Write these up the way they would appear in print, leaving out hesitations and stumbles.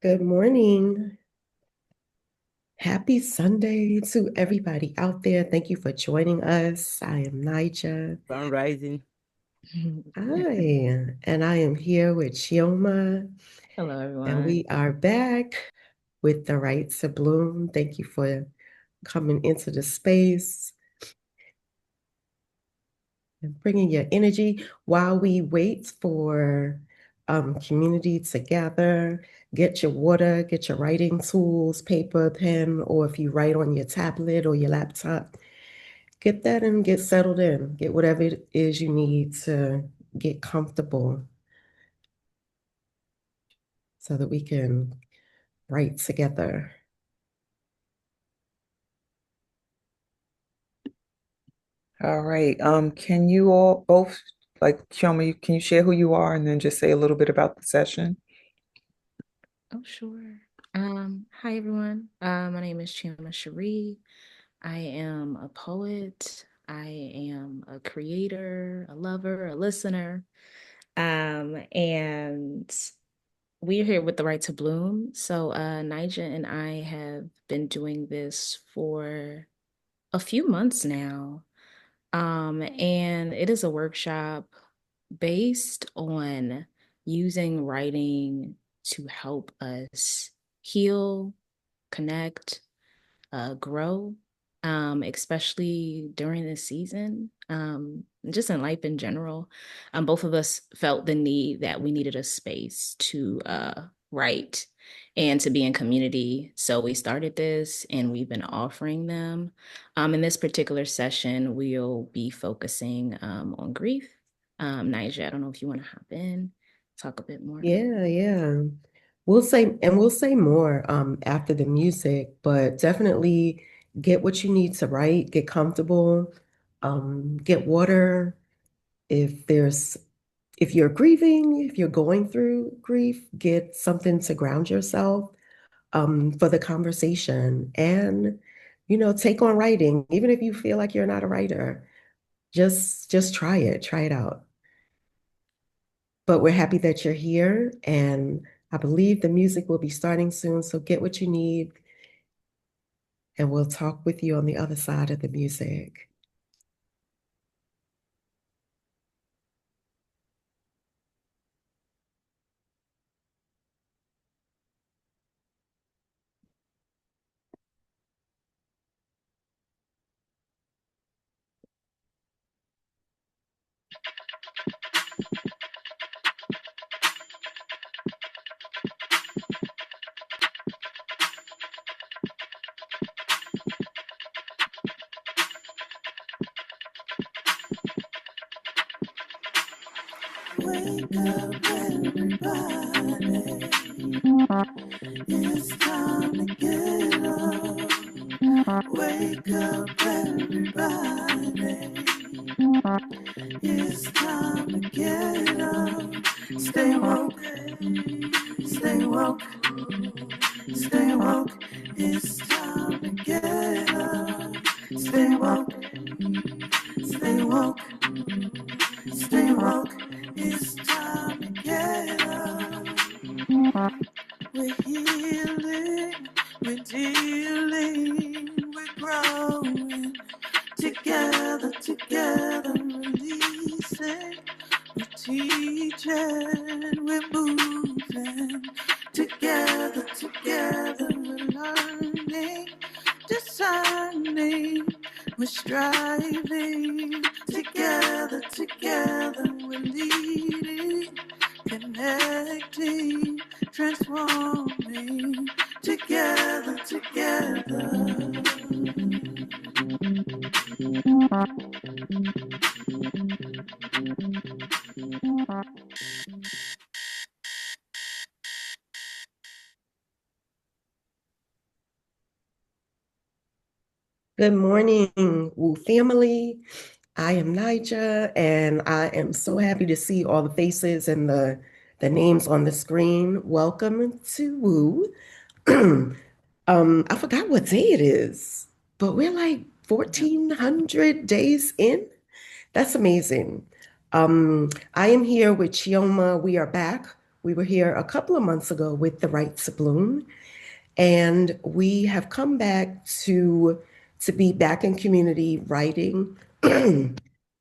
Good morning. Happy Sunday to everybody out there. Thank you for joining us. I am Nijah. Sun rising. Hi, and I am here with Chioma, Hello, and everyone. we are back with the right to bloom. Thank you for coming into the space and bringing your energy while we wait for community to gather. Get your water, get your writing tools, paper, pen, or if you write on your tablet or your laptop, get that and get settled in. Get whatever it is you need to get comfortable so that we can write together. All right. Can you all both show me, can you share who you are and then just say a little bit about the session? Oh, sure. Hi everyone. My name is Chioma Sheri. I am a poet. I am a creator, a lover, a listener. And we're here with the Right to Bloom. So Nijah and I have been doing this for a few months now. And it is a workshop based on using writing to help us heal, connect, grow, especially during this season, just in life in general. Both of us felt the need that we needed a space to write and to be in community. So we started this and we've been offering them. In this particular session, we'll be focusing on grief. Nigel, I don't know if you want to hop in, talk a bit more about Yeah, yeah. We'll say more after the music, but definitely get what you need to write, get comfortable, get water. If there's if you're grieving, if you're going through grief, get something to ground yourself for the conversation. And, take on writing, even if you feel like you're not a writer, just try it out. But we're happy that you're here, and I believe the music will be starting soon. So get what you need, and we'll talk with you on the other side of the music. Wake up, everybody. It's time to get up. Wake up, everybody. It's time to get up. Stay woke, stay woke, stay woke. It's time to get up. Stay woke, stay woke, stay woke. It's time to get up. We're healing, we're dealing, we're growing. Together, together, releasing. We're teaching, we're moving. Together, together, we're learning, discerning. We're striving. Together, together, we're leading, connecting, transforming. Together, together. Good morning, Woo family. I am Nijah, and I am so happy to see all the faces and the names on the screen. Welcome to Woo. I forgot what day it is, but we're like 1,400 days in. That's amazing. I am here with Chioma. We are back We were here a couple of months ago with the Right to Bloom, and we have come back to be back in community writing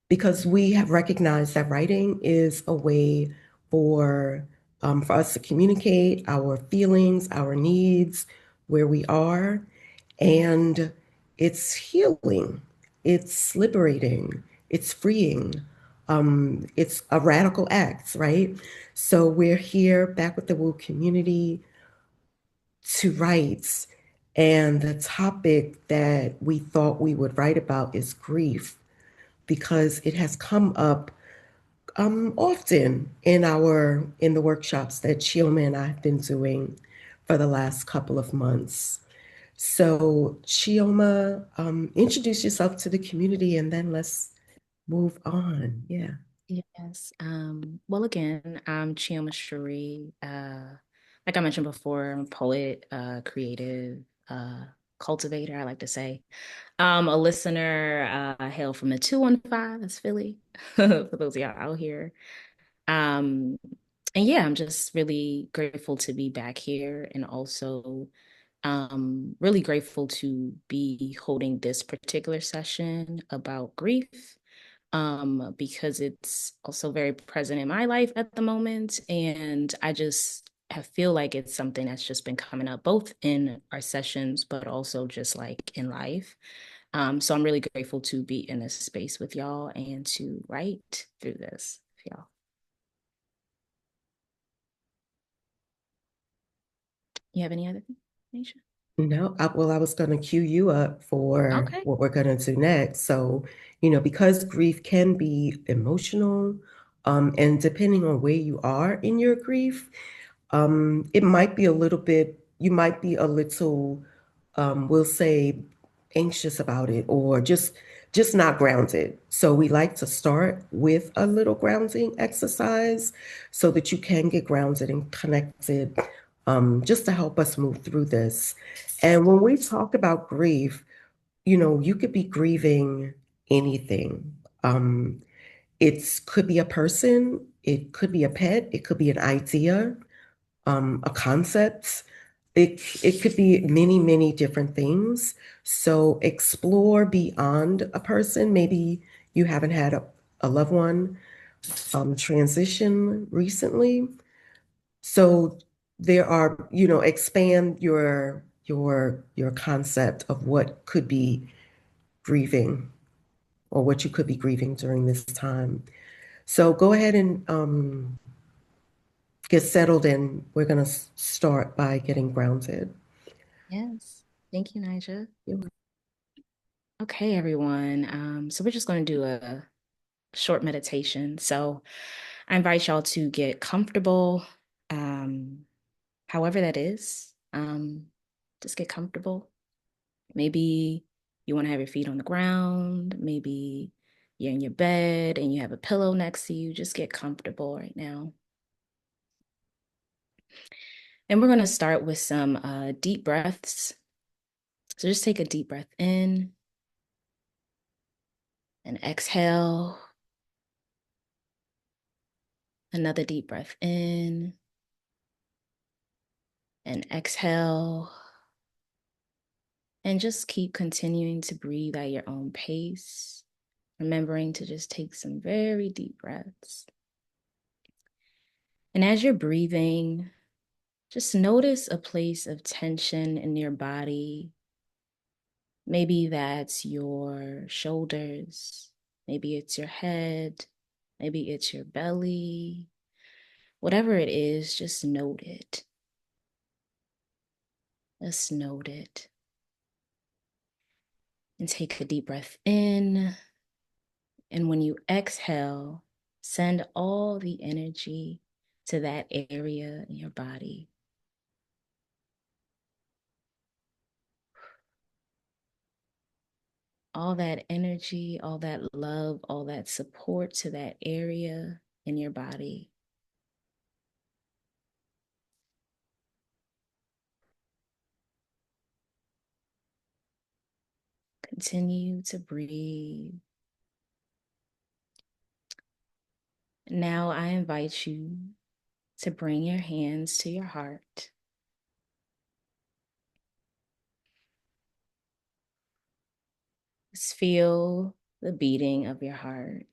because we have recognized that writing is a way for us to communicate our feelings, our needs, where we are, and it's healing, it's liberating, it's freeing. It's a radical act, right? So we're here back with the Woo community to write. And the topic that we thought we would write about is grief because it has come up often in the workshops that Chioma and I have been doing for the last couple of months. So Chioma, introduce yourself to the community and then let's move on. Yeah. Yes. Well, again, I'm Chioma Sheri. Like I mentioned before, I'm a poet, creative, cultivator, I like to say. A listener, I hail from the 215, that's Philly, for those of y'all out here. Um, and yeah, I'm just really grateful to be back here and also really grateful to be holding this particular session about grief because it's also very present in my life at the moment. And I just feel like it's something that's just been coming up both in our sessions, but also just like in life. So I'm really grateful to be in this space with y'all and to write through this with y'all. You have any other information? No, well, I was going to cue you up for Okay. what we're going to do next. So, because grief can be emotional, and depending on where you are in your grief, it might be a little bit, you might be a little, we'll say, anxious about it or just not grounded. So we like to start with a little grounding exercise so that you can get grounded and connected, just to help us move through this. And when we talk about grief, you could be grieving anything. It could be a person, it could be a pet, it could be an idea, a concept. It could be many, many different things. So explore beyond a person. Maybe you haven't had a loved one transition recently. So there are, expand your concept of what could be grieving or what you could be grieving during this time. So go ahead and get settled in. We're going to start by getting grounded. Yes. Thank you, Nijah. You're Okay, everyone. So we're just going to do a short meditation. So I invite y'all to get comfortable, however that is. Just get comfortable. Maybe you want to have your feet on the ground. Maybe you're in your bed and you have a pillow next to you. Just get comfortable right now. And we're going to start with some deep breaths. So just take a deep breath in and exhale. Another deep breath in and exhale. And just keep continuing to breathe at your own pace, remembering to just take some very deep breaths. And as you're breathing, just notice a place of tension in your body. Maybe that's your shoulders, maybe it's your head, maybe it's your belly. Whatever it is, just note it. Just note it. And take a deep breath in. And when you exhale, send all the energy to that area in your body. All that energy, all that love, all that support to that area in your body. Continue to breathe. Now I invite you to bring your hands to your heart. Just feel the beating of your heart.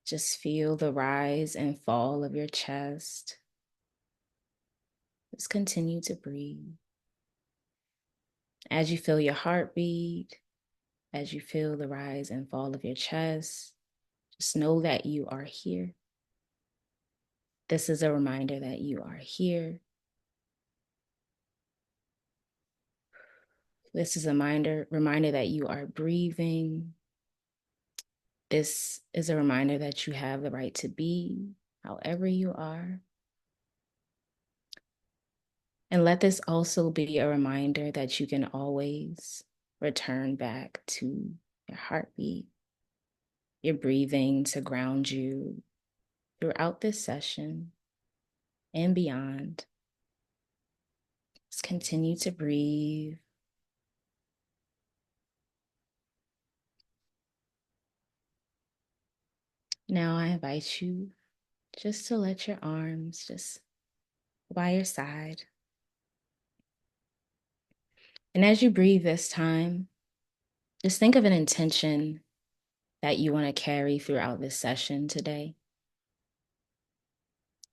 Just feel the rise and fall of your chest. Just continue to breathe. As you feel your heartbeat, as you feel the rise and fall of your chest, just know that you are here. This is a reminder that you are here. This is a reminder that you are breathing. This is a reminder that you have the right to be however you are. And let this also be a reminder that you can always return back to your heartbeat, your breathing to ground you throughout this session and beyond. Just continue to breathe. Now I invite you just to let your arms just by your side. And as you breathe this time, just think of an intention that you want to carry throughout this session today.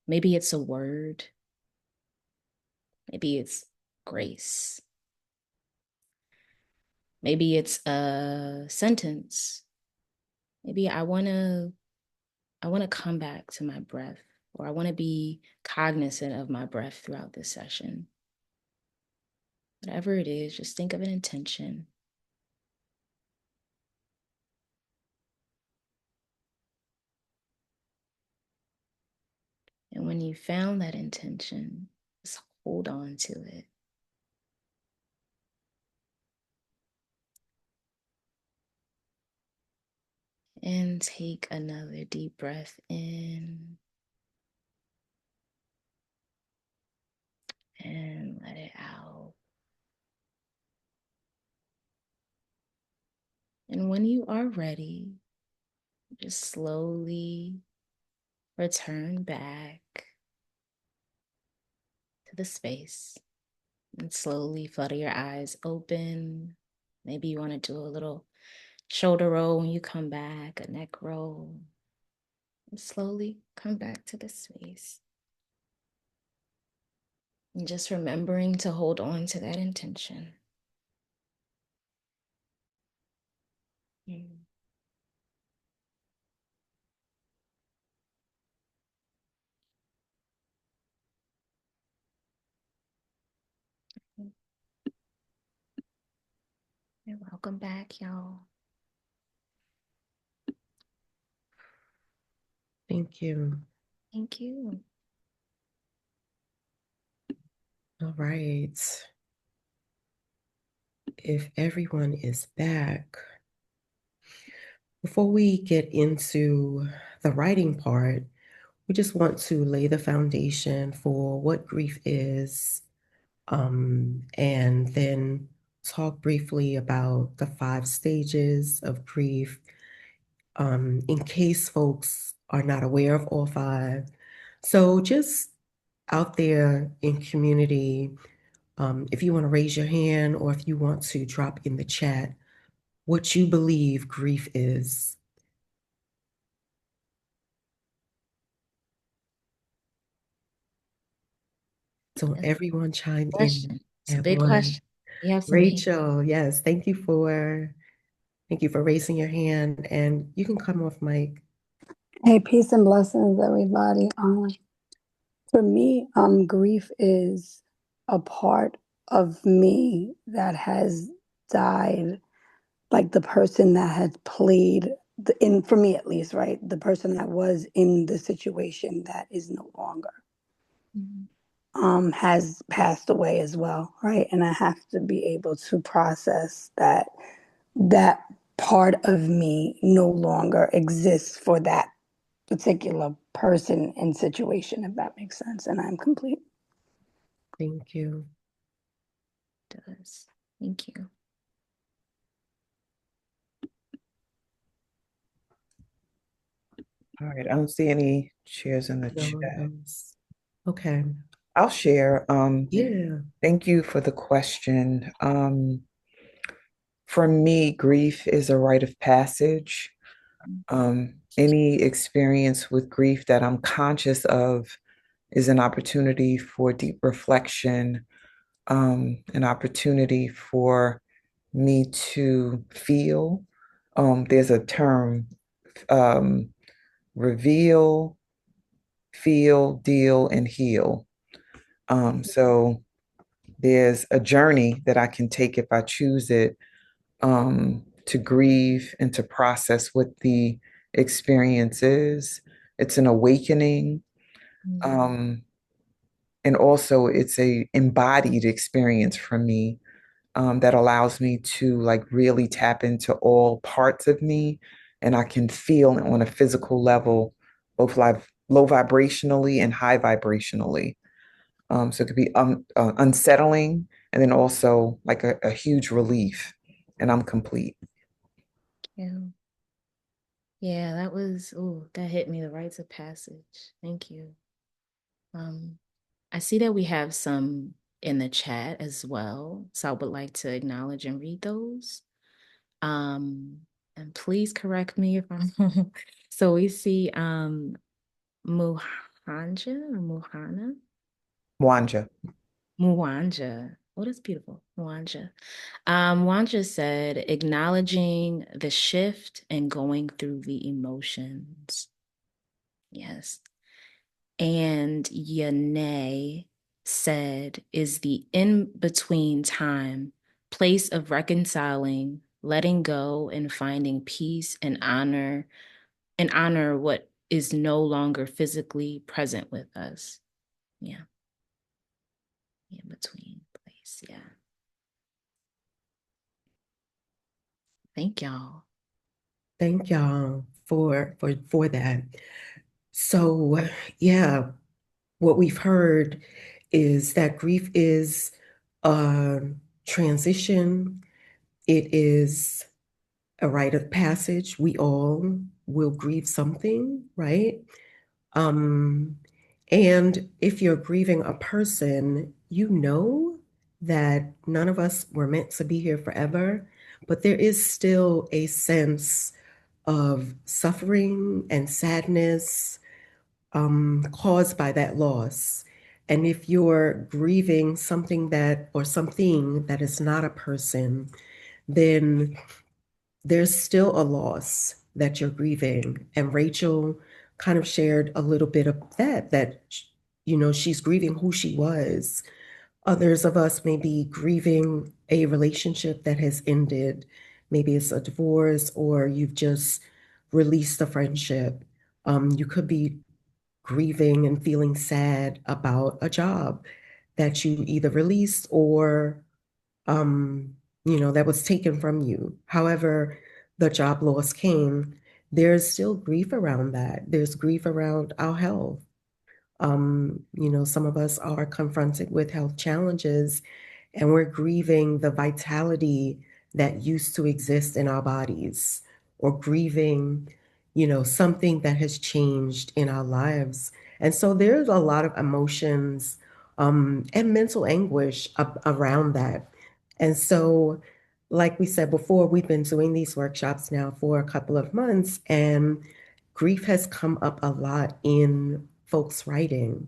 Maybe it's a word. Maybe it's grace. Maybe it's a sentence. Maybe I want to come back to my breath, or I want to be cognizant of my breath throughout this session. Whatever it is, just think of an intention. And when you found that intention, just hold on to it. And take another deep breath in and let it out. And when you are ready, just slowly return back to the space and slowly flutter your eyes open. Maybe you want to do a little shoulder roll when you come back, a neck roll. And slowly come back to the space. And just remembering to hold on to that intention. And welcome back, y'all. Thank you. Thank you. All right. If everyone is back, before we get into the writing part, we just want to lay the foundation for what grief is, and then talk briefly about the 5 stages of grief, in case folks are not aware of all 5. So just out there in community, if you want to raise your hand or if you want to drop in the chat what you believe grief is. So everyone chime in Question. It's a at big once. question. You have some heat. Rachel, yes, thank you for raising your hand, and you can come off mic. Hey, peace and blessings, everybody. For me, grief is a part of me that has died, like the person that has played for me at least, right? The person that was in the situation that is no longer, has passed away as well, right? And I have to be able to process that part of me no longer exists for that particular person and situation, if that makes sense. And I'm complete. Thank you. It does. Thank you. All right, I don't see any shares in the No chat. one else. Okay. I'll share. Yeah. Thank you for the question. For me, grief is a rite of passage. Any experience with grief that I'm conscious of is an opportunity for deep reflection, an opportunity for me to feel. There's a term, um, reveal, feel, deal, and heal. So there's a journey that I can take if I choose it, to grieve and to process what the experience is. It's an awakening. Mm. Um, and also it's a embodied experience for me, that allows me to like really tap into all parts of me, and I can feel on a physical level, both like low vibrationally and high vibrationally. So it could be unsettling, and then also like a huge relief, and I'm complete. Yeah. Yeah, that was, oh, that hit me, the rites of passage. Thank you. Um, I see that we have some in the chat as well, so I would like to acknowledge and read those. Um, and please correct me if I'm wrong. So we see Muhanja or Muhana? Mwanja. Muwanja. Oh, that's beautiful. Muwanja. Wanja said, acknowledging the shift and going through the emotions. Yes. And Yane said, is the in between time, place of reconciling, letting go, and finding peace and honor what is no longer physically present with us. Yeah. In between place. Yeah. Thank y'all. Thank y'all for that. So, yeah, what we've heard is that grief is a transition. It is a rite of passage. We all will grieve something, right? Um, and if you're grieving a person, you know that none of us were meant to be here forever, but there is still a sense of suffering and sadness, caused by that loss. And if you're grieving something that, or something that is not a person, then there's still a loss that you're grieving. And Rachel kind of shared a little bit of that, she's grieving who she was. Others of us may be grieving a relationship that has ended. Maybe it's a divorce or you've just released a friendship. You could be grieving and feeling sad about a job that you either released or that was taken from you. However, the job loss came, there's still grief around that. There's grief around our health. Some of us are confronted with health challenges and we're grieving the vitality that used to exist in our bodies or grieving, something that has changed in our lives. And so there's a lot of emotions, and mental anguish around that. And so, like we said before, we've been doing these workshops now for a couple of months, and grief has come up a lot in folks' writing.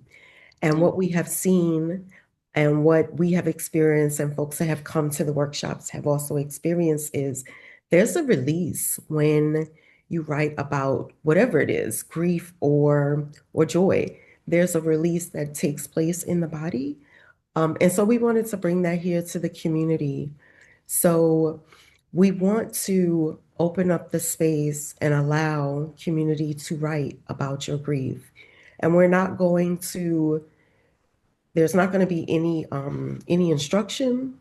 And Yeah. what we have seen and what we have experienced, and folks that have come to the workshops have also experienced, is there's a release when you write about whatever it is, grief or joy. There's a release that takes place in the body. And so we wanted to bring that here to the community. So we want to open up the space and allow community to write about your grief. And there's not going to be any instruction.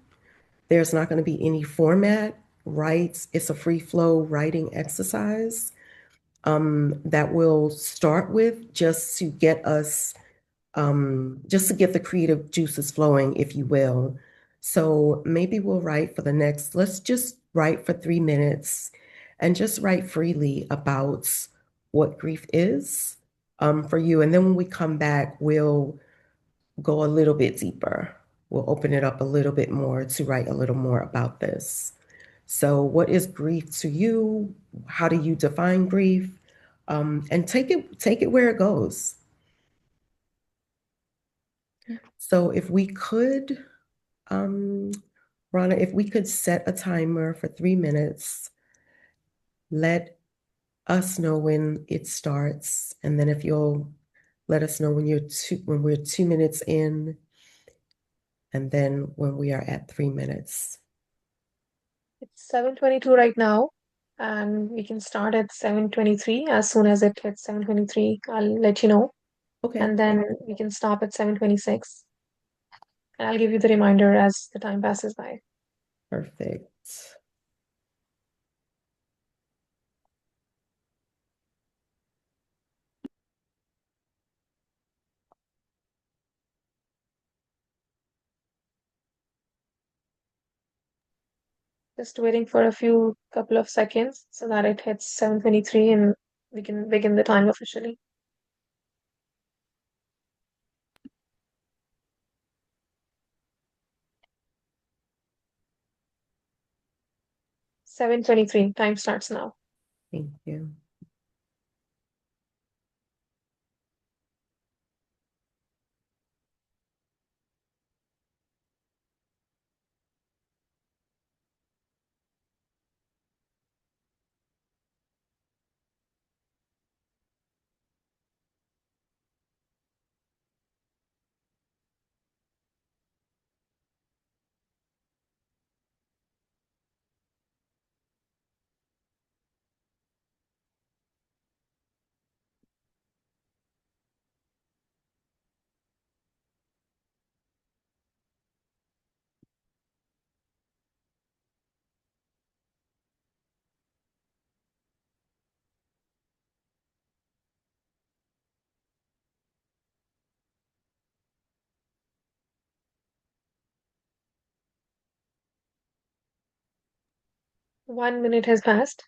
There's not going to be any format, right? It's a free flow writing exercise, that will start with just to get the creative juices flowing, if you will. So maybe we'll write let's just write for 3 minutes and just write freely about what grief is for you. And then when we come back, we'll go a little bit deeper. We'll open it up a little bit more to write a little more about this. So, what is grief to you? How do you define grief? And take it where it goes. So, if we could, um, Rana, if we could set a timer for 3 minutes, let us know when it starts, and then if you'll let us know when we're 2 minutes in, and then when we are at 3 minutes. It's 7:22 right now, and we can start at 7:23. As soon as it hits 7:23, I'll let you know, Okay, and then we can stop at 7:26. And I'll give you the reminder as the time passes by. perfect. Just waiting for a couple of seconds so that it hits 7:23 and we can begin the time officially. (7:23) time starts now. Thank you. One minute has passed.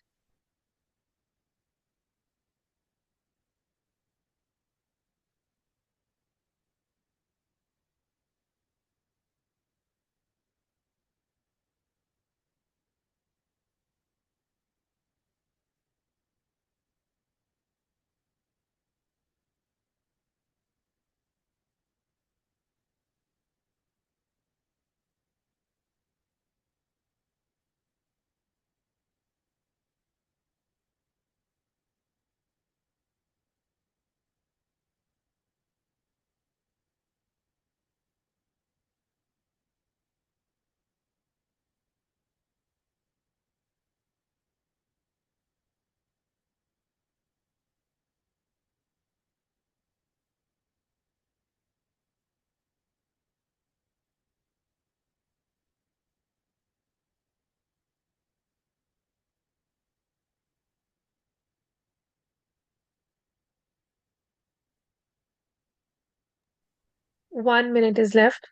One minute is left.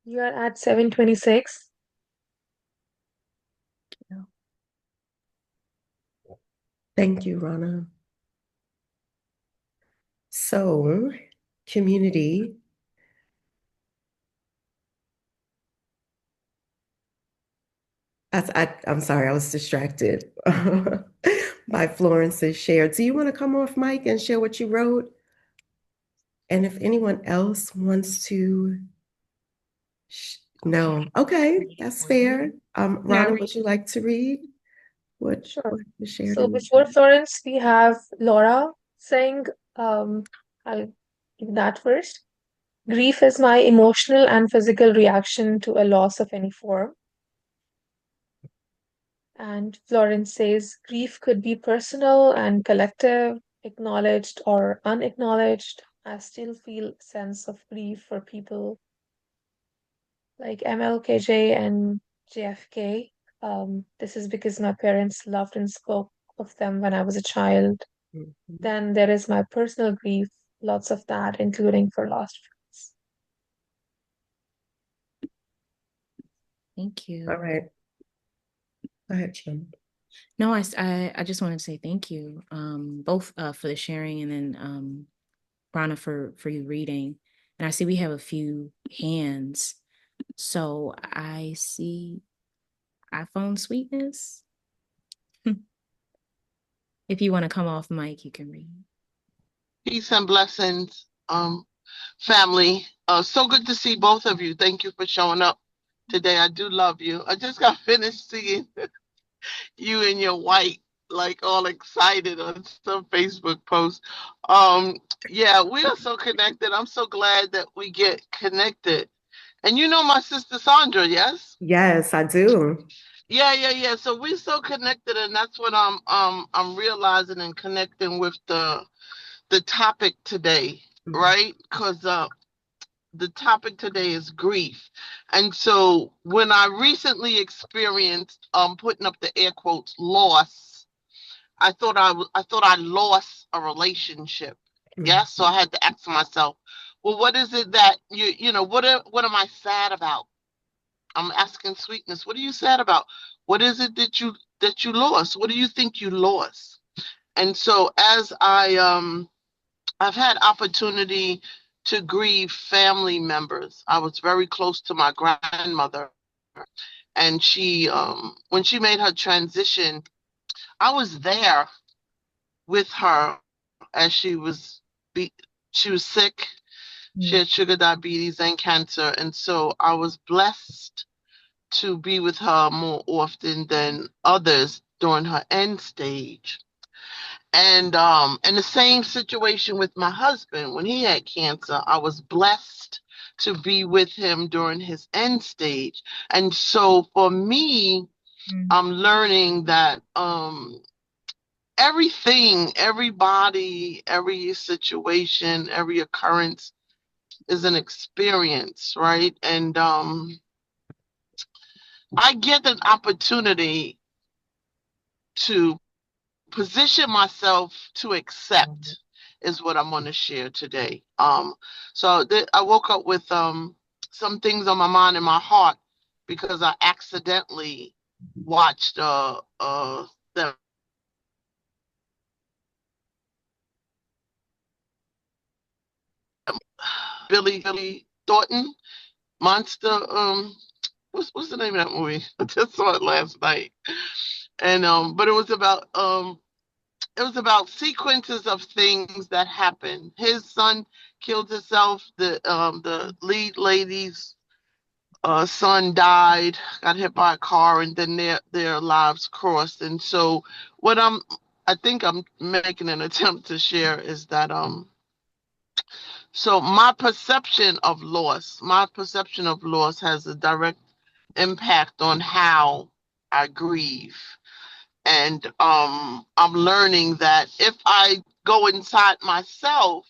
You are at 7:26. Thank you, Rana. So, community, I'm sorry, I was distracted by Florence's share. Do you want to come off mic and share what you wrote? And if anyone else wants to, no. Okay, that's fair. Now Rana, read. would you like to read what Sure. was shared So in the before chat? Florence, we have Laura saying, I'll give that first. Grief is my emotional and physical reaction to a loss of any form. And Florence says, grief could be personal and collective, acknowledged or unacknowledged. I still feel a sense of grief for people like MLKJ and JFK. This is because my parents loved and spoke of them when I was a child. Mhm. Then there is my personal grief, lots of that, including for lost friends. Thank All you. right. Go ahead, Jim. No, I just wanted to say thank you, both for the sharing and then Rana for you reading. And I see we have a few hands. So I see iPhone sweetness. If you want to come off mic, you can read. Peace and blessings, family. So good to see both of you. Thank you for showing up today. I do love you. I just got finished seeing you in your white, like all excited on some Facebook post. Yeah, we are so connected. I'm so glad that we get connected. And you know my sister Sandra, yes? Yes, I do. Yeah. So we're so connected, and that's what I'm realizing and connecting with the topic today, Mhm. right? Because the topic today is grief. And so when I recently experienced putting up the air quotes loss, I thought I lost a relationship. Mhm. Yes. So I had to ask myself, well, what is it that what am I sad about? I'm asking sweetness, what are you sad about? What is it that you lost? What do you think you lost? And so as I've had opportunity to grieve family members. I was very close to my grandmother, and she, when she made her transition, I was there with her as be, she was sick. She had sugar diabetes and cancer, and so I was blessed to be with her more often than others during her end stage. And the same situation with my husband when he had cancer. I was blessed to be with him during his end stage. And so for me, I'm learning that everything, everybody, every situation, every occurrence is an experience, right? And I get an opportunity to position myself to accept is what I'm going to share today. I woke up with some things on my mind and my heart because I accidentally watched the Billy Thornton monster. What's the name of that movie? I just saw it last night, and but it was about sequences of things that happened. His son killed himself. The lead lady's son died, got hit by a car, and then their lives crossed. And so, what I think I'm making an attempt to share is that so my perception of loss has a direct impact on how I grieve. And I'm learning that if I go inside myself,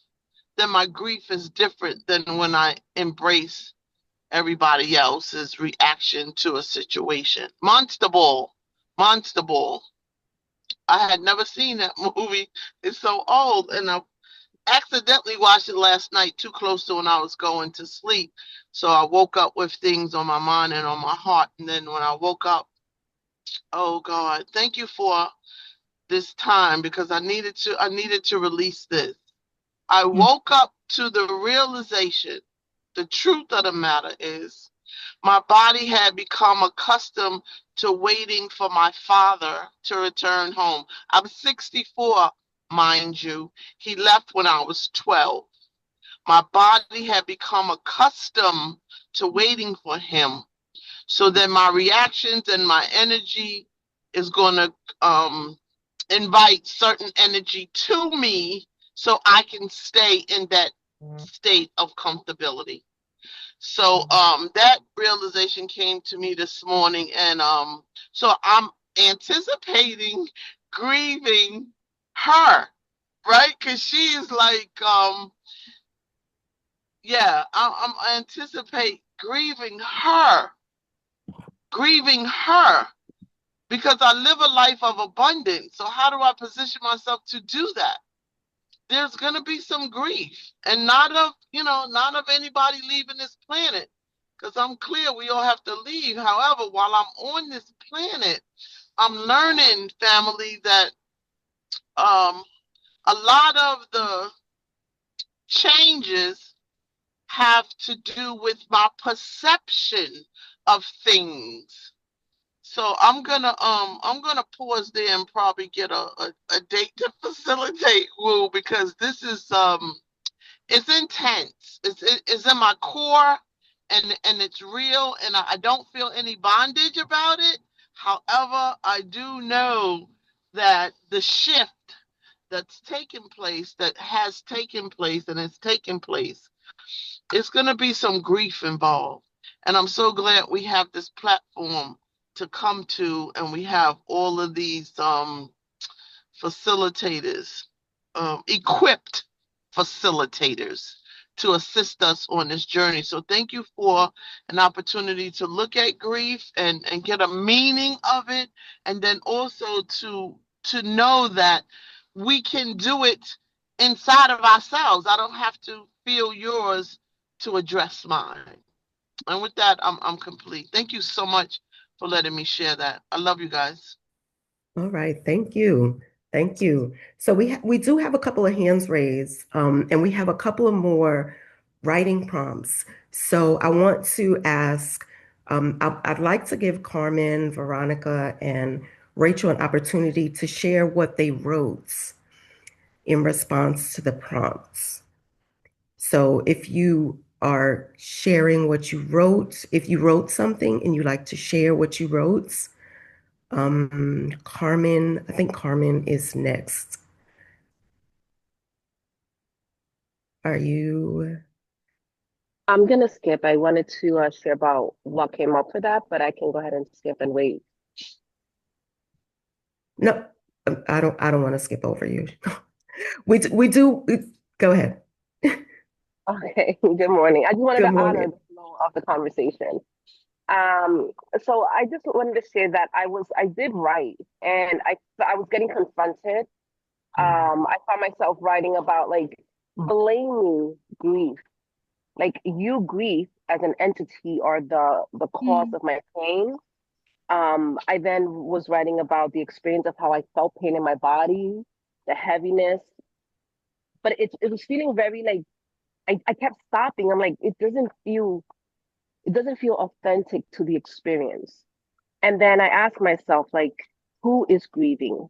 then my grief is different than when I embrace everybody else's reaction to a situation. Monster Ball. Monster Ball. I had never seen that movie. It's so old. And I accidentally watched it last night too close to when I was going to sleep. So I woke up with things on my mind and on my heart. And then when I woke up, oh God, thank you for this time because I needed to release this. I woke up to the realization, the truth of the matter is, my body had become accustomed to waiting for my father to return home. I'm 64, mind you. He left when I was 12. My body had become accustomed to waiting for him. So then my reactions and my energy is going to invite certain energy to me so I can stay in that state of comfortability. So that realization came to me this morning, and so I'm anticipating grieving her, right? Because she is like yeah, I'm anticipate grieving her because I live a life of abundance. So how do I position myself to do that? There's going to be some grief, and not of anybody leaving this planet, because I'm clear we all have to leave. However, while I'm on this planet, I'm learning, family, that a lot of the changes have to do with my perception of things. So I'm gonna pause there and probably get a date to facilitate, Woo, because this is it's intense. It's in my core, and it's real, and I don't feel any bondage about it. However, I do know that the shift that's taken place, that has taken place, and it's taken place, it's going to be some grief involved. And I'm so glad we have this platform to come to, and we have all of these facilitators, equipped facilitators to assist us on this journey. So thank you for an opportunity to look at grief and get a meaning of it, and then also to know that we can do it inside of ourselves. I don't have to feel yours to address mine. And with that, I'm complete. Thank you so much for letting me share that. I love you guys. All right, thank you. Thank you. So we do have a couple of hands raised, and we have a couple of more writing prompts. So I want to ask, I'd like to give Carmen, Veronica, and Rachel an opportunity to share what they wrote in response to the prompts. So if you are sharing what you wrote, if you wrote something and you like to share what you wrote, Carmen, I think Carmen is next. Are you? I'm gonna skip. I wanted to share about what came up for that, but I can go ahead and skip and wait. No, I don't want to skip over you. We do. Go ahead. Okay, good morning. I just wanted Good to honor morning. the flow of the conversation. So I just wanted to share that I did write, and I was getting confronted. I found myself writing about like blaming grief, like you grief as an entity or the cause of my pain. I then was writing about the experience of how I felt pain in my body, the heaviness, but it was feeling very like I kept stopping. I'm like, it doesn't feel authentic to the experience. And then I asked myself, like, who is grieving?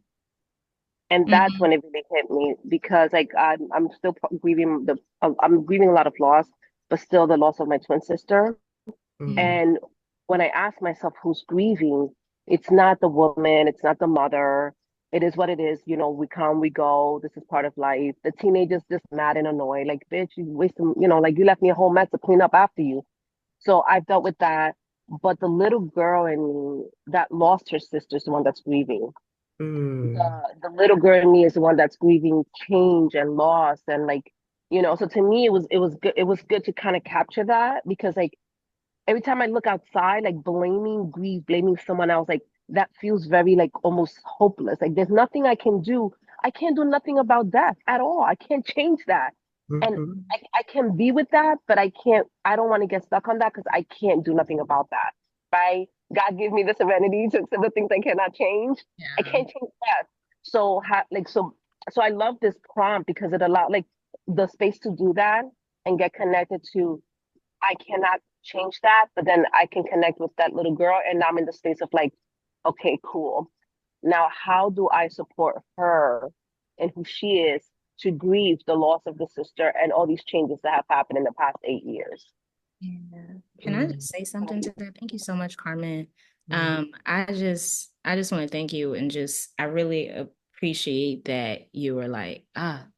And that's Mhm. when it really hit me because like I'm still grieving I'm grieving a lot of loss, but still the loss of my twin sister. Mm, And when I ask myself who's grieving, it's not the woman, it's not the mother. It is what it is. You know, we come, we go. This is part of life. The teenager's just mad and annoyed. Like, bitch, you wasted, like you left me a whole mess to clean up after you. So I've dealt with that. But the little girl in me that lost her sister is the one that's grieving. mm, The little girl in me is the one that's grieving change and loss and like, so to me it was good to kind of capture that because like every time I look outside, like blaming grief, blaming someone else, like that feels very like almost hopeless. Like there's nothing I can do. I can't do nothing about death at all. I can't change that. And mhm, I can be with that, but I don't want to get stuck on that because I can't do nothing about that. Right? God gave me the serenity to accept the things I cannot change. I Yeah. can't change death. So so I love this prompt because it allowed like the space to do that and get connected to I cannot change that, but then I can connect with that little girl and now I'm in the space of like, okay, cool. Now how do I support her and who she is to grieve the loss of the sister and all these changes that have happened in the past 8 years? Yeah. Can I Mm, just say something to that? Thank you so much, Carmen. mm, I just want to thank you and I really appreciate that you were like,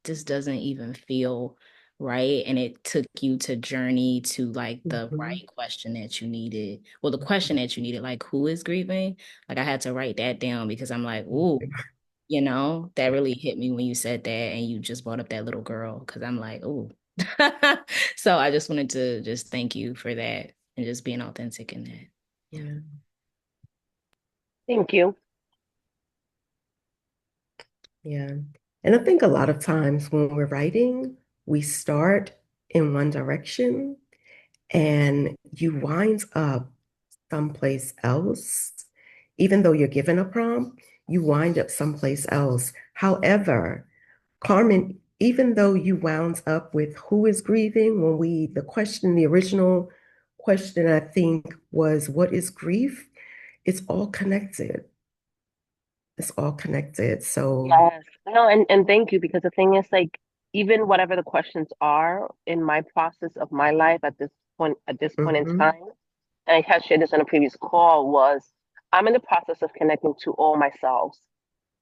this doesn't even feel right. And it took you to journey to like the mhm, right question that you needed. Well, the question that you needed, like who is grieving? Like I had to write that down because I'm like, ooh, that really hit me when you said that and you just brought up that little girl because I'm like, ooh. So I just wanted to just thank you for that and just being authentic in that. Yeah. yeah, Thank you. yeah. And I think a lot of times when we're writing, we start in one direction and you wind up someplace else. Even though you're given a prompt, you wind up someplace else. However, Carmen, even though you wound up with who is grieving, the original question, I think, was what is grief? It's all connected. It's all connected. So, Yes. No, and thank you because the thing is like even whatever the questions are in my process of my life at this point in mhm, time, and I had shared this on a previous call, was I'm in the process of connecting to all myself.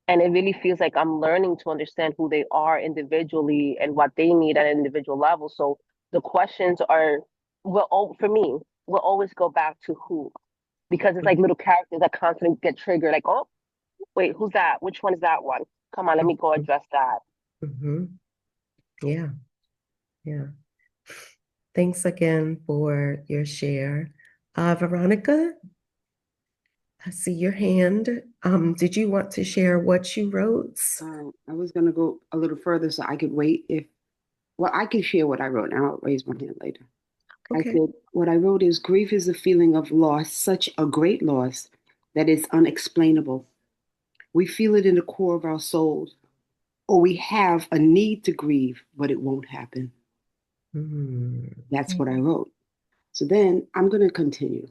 And it really feels like I'm learning to understand who they are individually and what they need at an individual level. So the questions are, for me, will always go back to who, because it's like little characters that constantly get triggered. Like, oh, wait, who's that? Which one is that one? Come on, let me go mhm, address that. mhm. Yeah, yeah. Thanks again for your share. Veronica, I see your hand. Did you want to share what you wrote? I was going to go a little further so I could wait if, well, I can share what I wrote and I'll raise my hand later. I Okay. said, what I wrote is grief is a feeling of loss, such a great loss that is unexplainable. We feel it in the core of our souls, or we have a need to grieve, but it won't happen. Mm, That's what I wrote. So then I'm going to continue.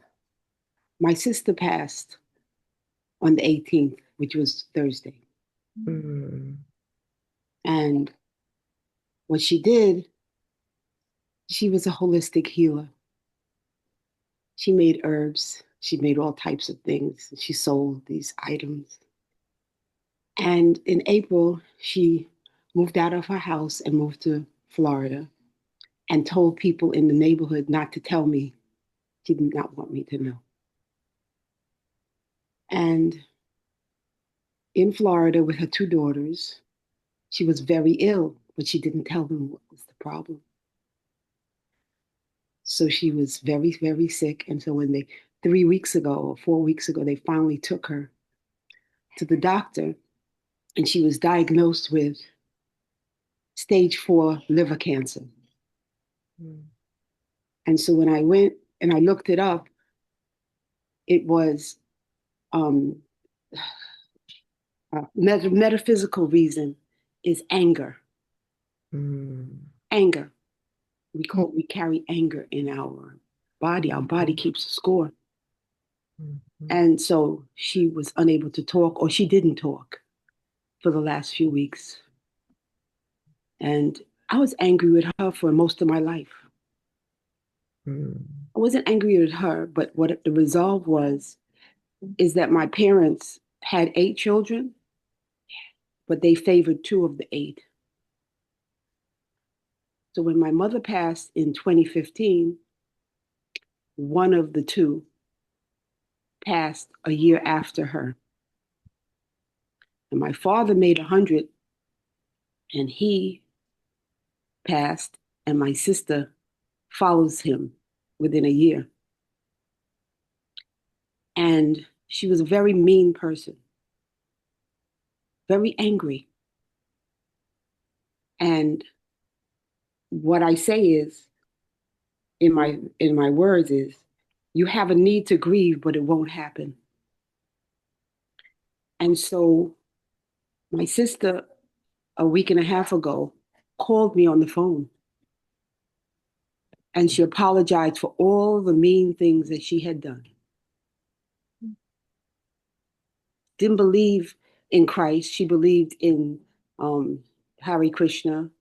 My sister passed on the 18th, which was Thursday. mm, And what she did, she was a holistic healer. She made herbs. She made all types of things. She sold these items. And in April, she moved out of her house and moved to Florida and told people in the neighborhood not to tell me. She did not want me to know. And in Florida with her two daughters, she was very ill, but she didn't tell them what was the problem. So she was very, very sick. And so when 3 weeks ago or 4 weeks ago, they finally took her to the doctor and she was diagnosed with stage 4 liver cancer. mm, And so when I went and I looked it up, it was um, metaphysical reason is anger. mm, Anger. We carry anger in our body. Our body mhm, keeps a score. mhm, And so she was unable to talk, or she didn't talk for the last few weeks. And I was angry with her for most of my life. mm, I wasn't angry with her, but what the resolve was is that my parents had 8 children, but they favored 2 of the 8. So when my mother passed in 2015, one of the two passed a year after her. And my father made 100 and he passed, and my sister follows him within a year. And she was a very mean person, very angry. And what I say is, in my words is, you have a need to grieve, but it won't happen. And so My sister, a week and a half ago, called me on the phone and she apologized for all the mean things that she had done. Didn't believe in Christ. She believed in Hare Krishna,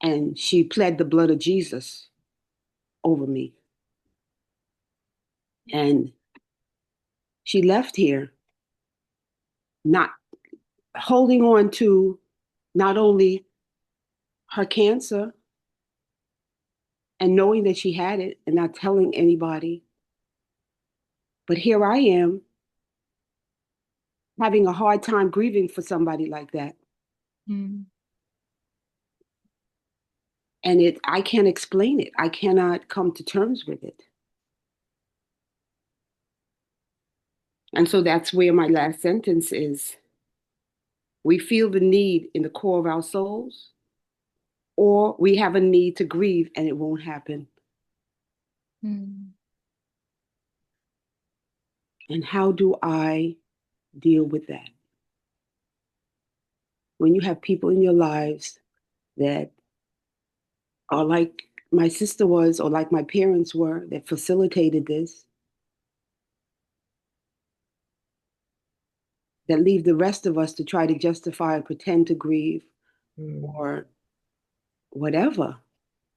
and she pled the blood of Jesus over me. And she left here not holding on to not only her cancer and knowing that she had it and not telling anybody, but here I am having a hard time grieving for somebody like that. Mm. And I can't explain it. I cannot come to terms with it. And so that's where my last sentence is. We feel the need in the core of our souls, or we have a need to grieve and it won't happen. Mm. And how do I deal with that? When you have people in your lives that are like my sister was, or like my parents were, that facilitated this, that leave the rest of us to try to justify or pretend to grieve or whatever,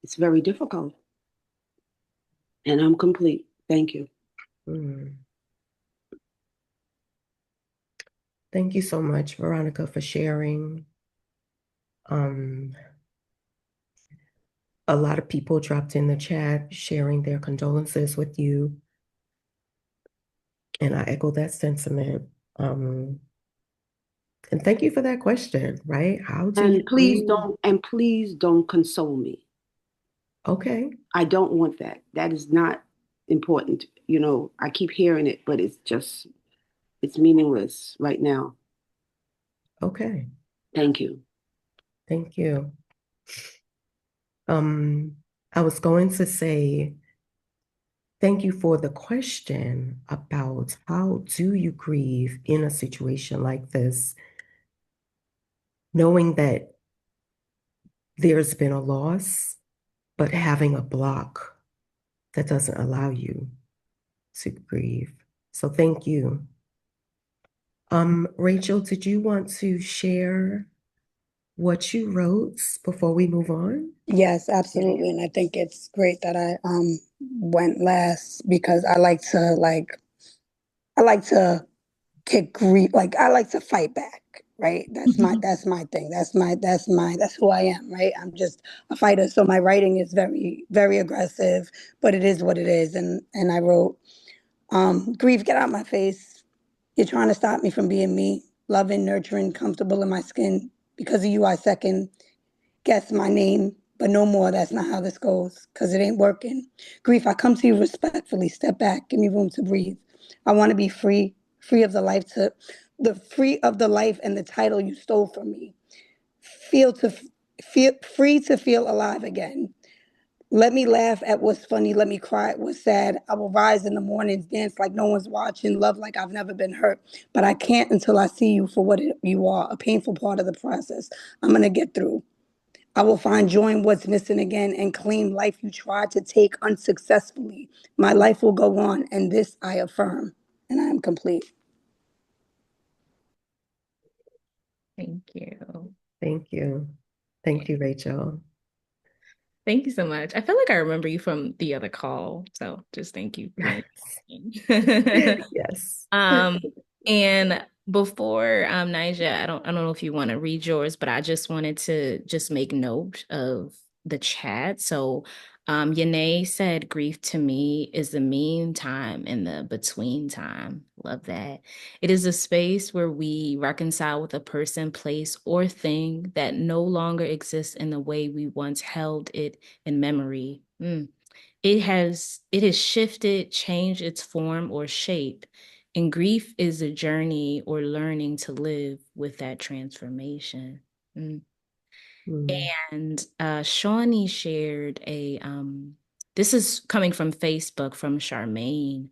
it's very difficult. And I'm complete. Thank you. Mm. Thank you so much, Veronica, for sharing. A lot of people dropped in the chat sharing their condolences with you, and I echo that sentiment. And thank you for that question, right? How do you grieve? And please don't console me. Okay. I don't want that. That is not important. You know, I keep hearing it, but it's meaningless right now. Okay. Thank you. Thank you. I was going to say thank you for the question about how do you grieve in a situation like this, knowing that there's been a loss, but having a block that doesn't allow you to grieve. So thank you. Rachel, did you want to share what you wrote before we move on? Yes, absolutely. And I think it's great that I went last because I like to kick grief, like I like to fight back, right? That's my thing. That's who I am, right? I'm just a fighter. So my writing is very, very aggressive, but it is what it is. And I wrote, grief, get out my face. You're trying to stop me from being me, loving, nurturing, comfortable in my skin. Because of you, I second guess my name, but no more. That's not how this goes, because it ain't working. Grief, I come to you respectfully. Step back, give me room to breathe. I want to be free, free of the life and the title you stole from me. Feel to feel free to feel alive again. Let me laugh at what's funny. Let me cry at what's sad. I will rise in the mornings, dance like no one's watching, love like I've never been hurt. But I can't until I see you for what you are, a painful part of the process. I'm going to get through. I will find joy in what's missing again and claim life you tried to take unsuccessfully. My life will go on, and this I affirm. And I am complete. Thank you. Thank you. Thank you, Rachel. Thank you so much. I feel like I remember you from the other call, so just thank you for Yes. um and before Nijah, I don't know if you want to read yours, but I just wanted to just make note of the chat. So Yanae said grief to me is the mean time and the between time. Love that. It is a space where we reconcile with a person, place, or thing that no longer exists in the way we once held it in memory. It has shifted, changed its form or shape. And grief is a journey or learning to live with that transformation. Mm. Mm. And Shawnee shared this is coming from Facebook from Charmaine.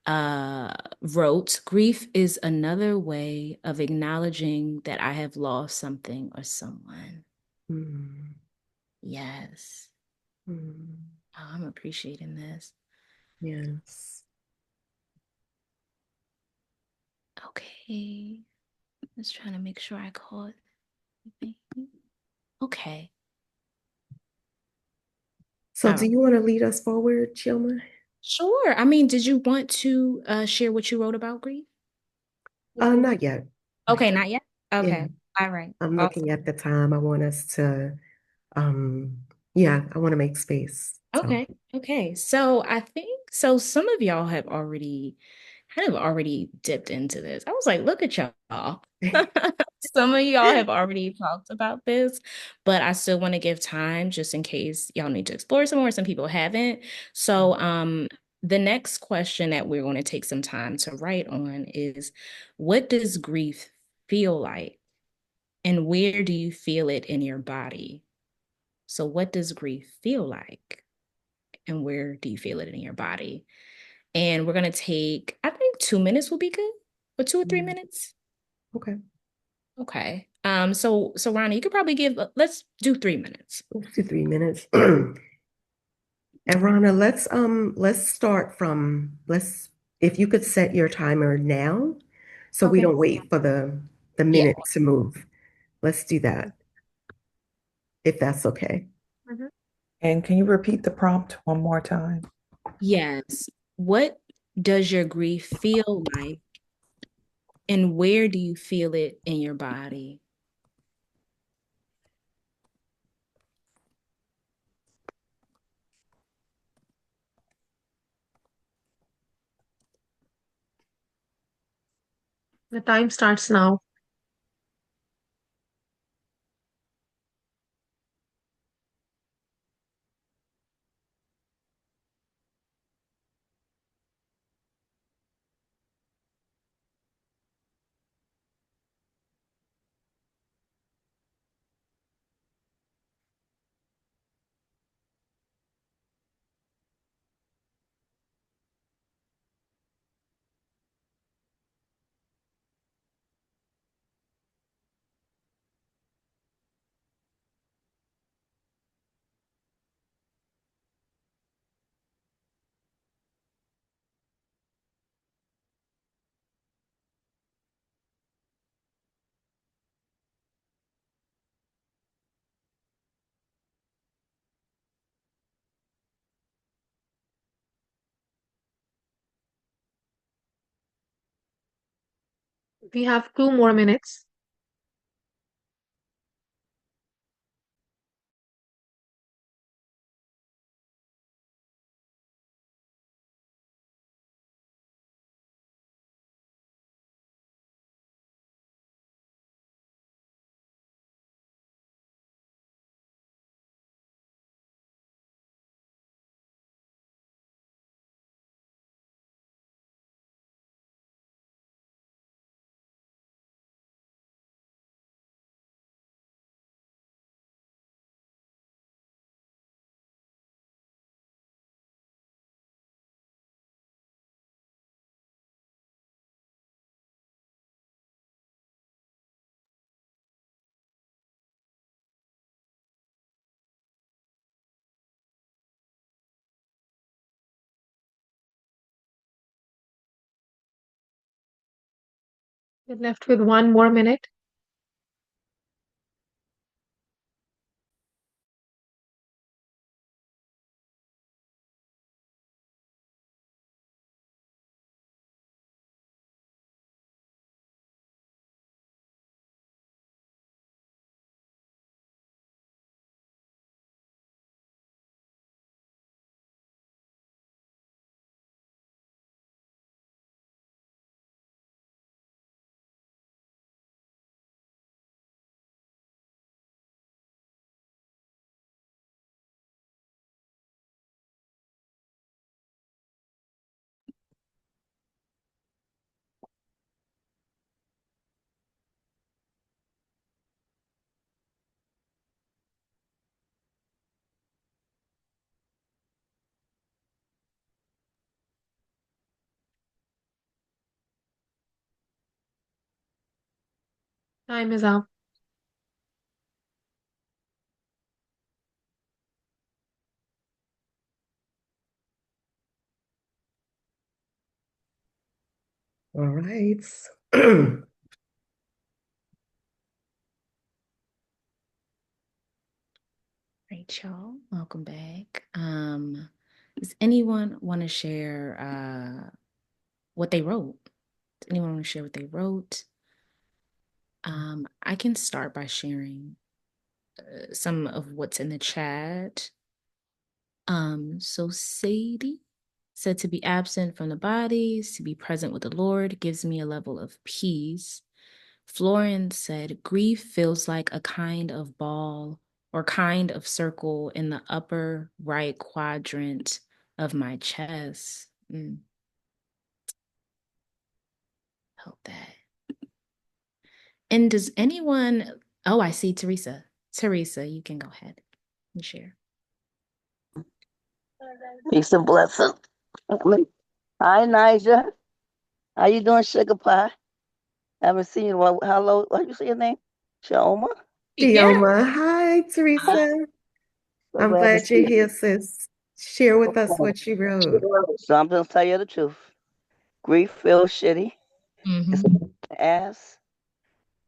uh, wrote, grief is another way of acknowledging that I have lost something or someone. Mm, Yes. mm, Oh, I'm appreciating this. yes. Okay. Just trying to make sure I caught. Okay. So All do right. you want to lead us forward, Chioma? Sure. I mean, did you want to share what you wrote about grief? Not yet. Not Okay, yet. not yet. Yeah, Okay. All right. I'm looking Awesome. at the time. I want us to, yeah, I want to make space. So, Okay. Okay. So I think so some of y'all have already kind of already dipped into this. I was like, look at y'all. Some of y'all have already talked about this, but I still want to give time just in case y'all need to explore some more. Some people haven't. So the next question that we're going to take some time to write on is, what does grief feel like? And where do you feel it in your body? So what does grief feel like? And where do you feel it in your body? And we're gonna take, I think 2 minutes will be good, or 2 or 3 minutes. okay, Okay. So Ronnie, you could probably give. Let's do 3 minutes. let's do 3 minutes. And Rana, let's start from let's if you could set your timer now so we Okay. don't wait for the Yeah. minute to move. Let's do that if that's okay. Mhm. And can you repeat the prompt one more time? Yes. What does your grief feel like, and where do you feel it in your body? The time starts now. We have 2 more minutes. We're left with 1 more minute. Time is up. All right. Right, y'all. Welcome back. Does anyone want to share what they wrote? Does anyone want to share what they wrote? I can start by sharing some of what's in the chat. So Sadie said to be absent from the bodies, to be present with the Lord gives me a level of peace. Florence said, grief feels like a kind of ball or kind of circle in the upper right quadrant of my chest. Hope that. And does anyone, oh, I see Teresa. Teresa, you can go ahead and share. Peace and blessing. Hi, Nijah. How you doing, sugar pie? Haven't seen you. Hello, what you say your name? Chioma. Yeah. Chioma, hi, Teresa. So I'm glad to glad see you're you. here, sis. Share with us what you wrote. So I'm gonna tell you the truth. Grief feels shitty. It's Mm-hmm. an ass.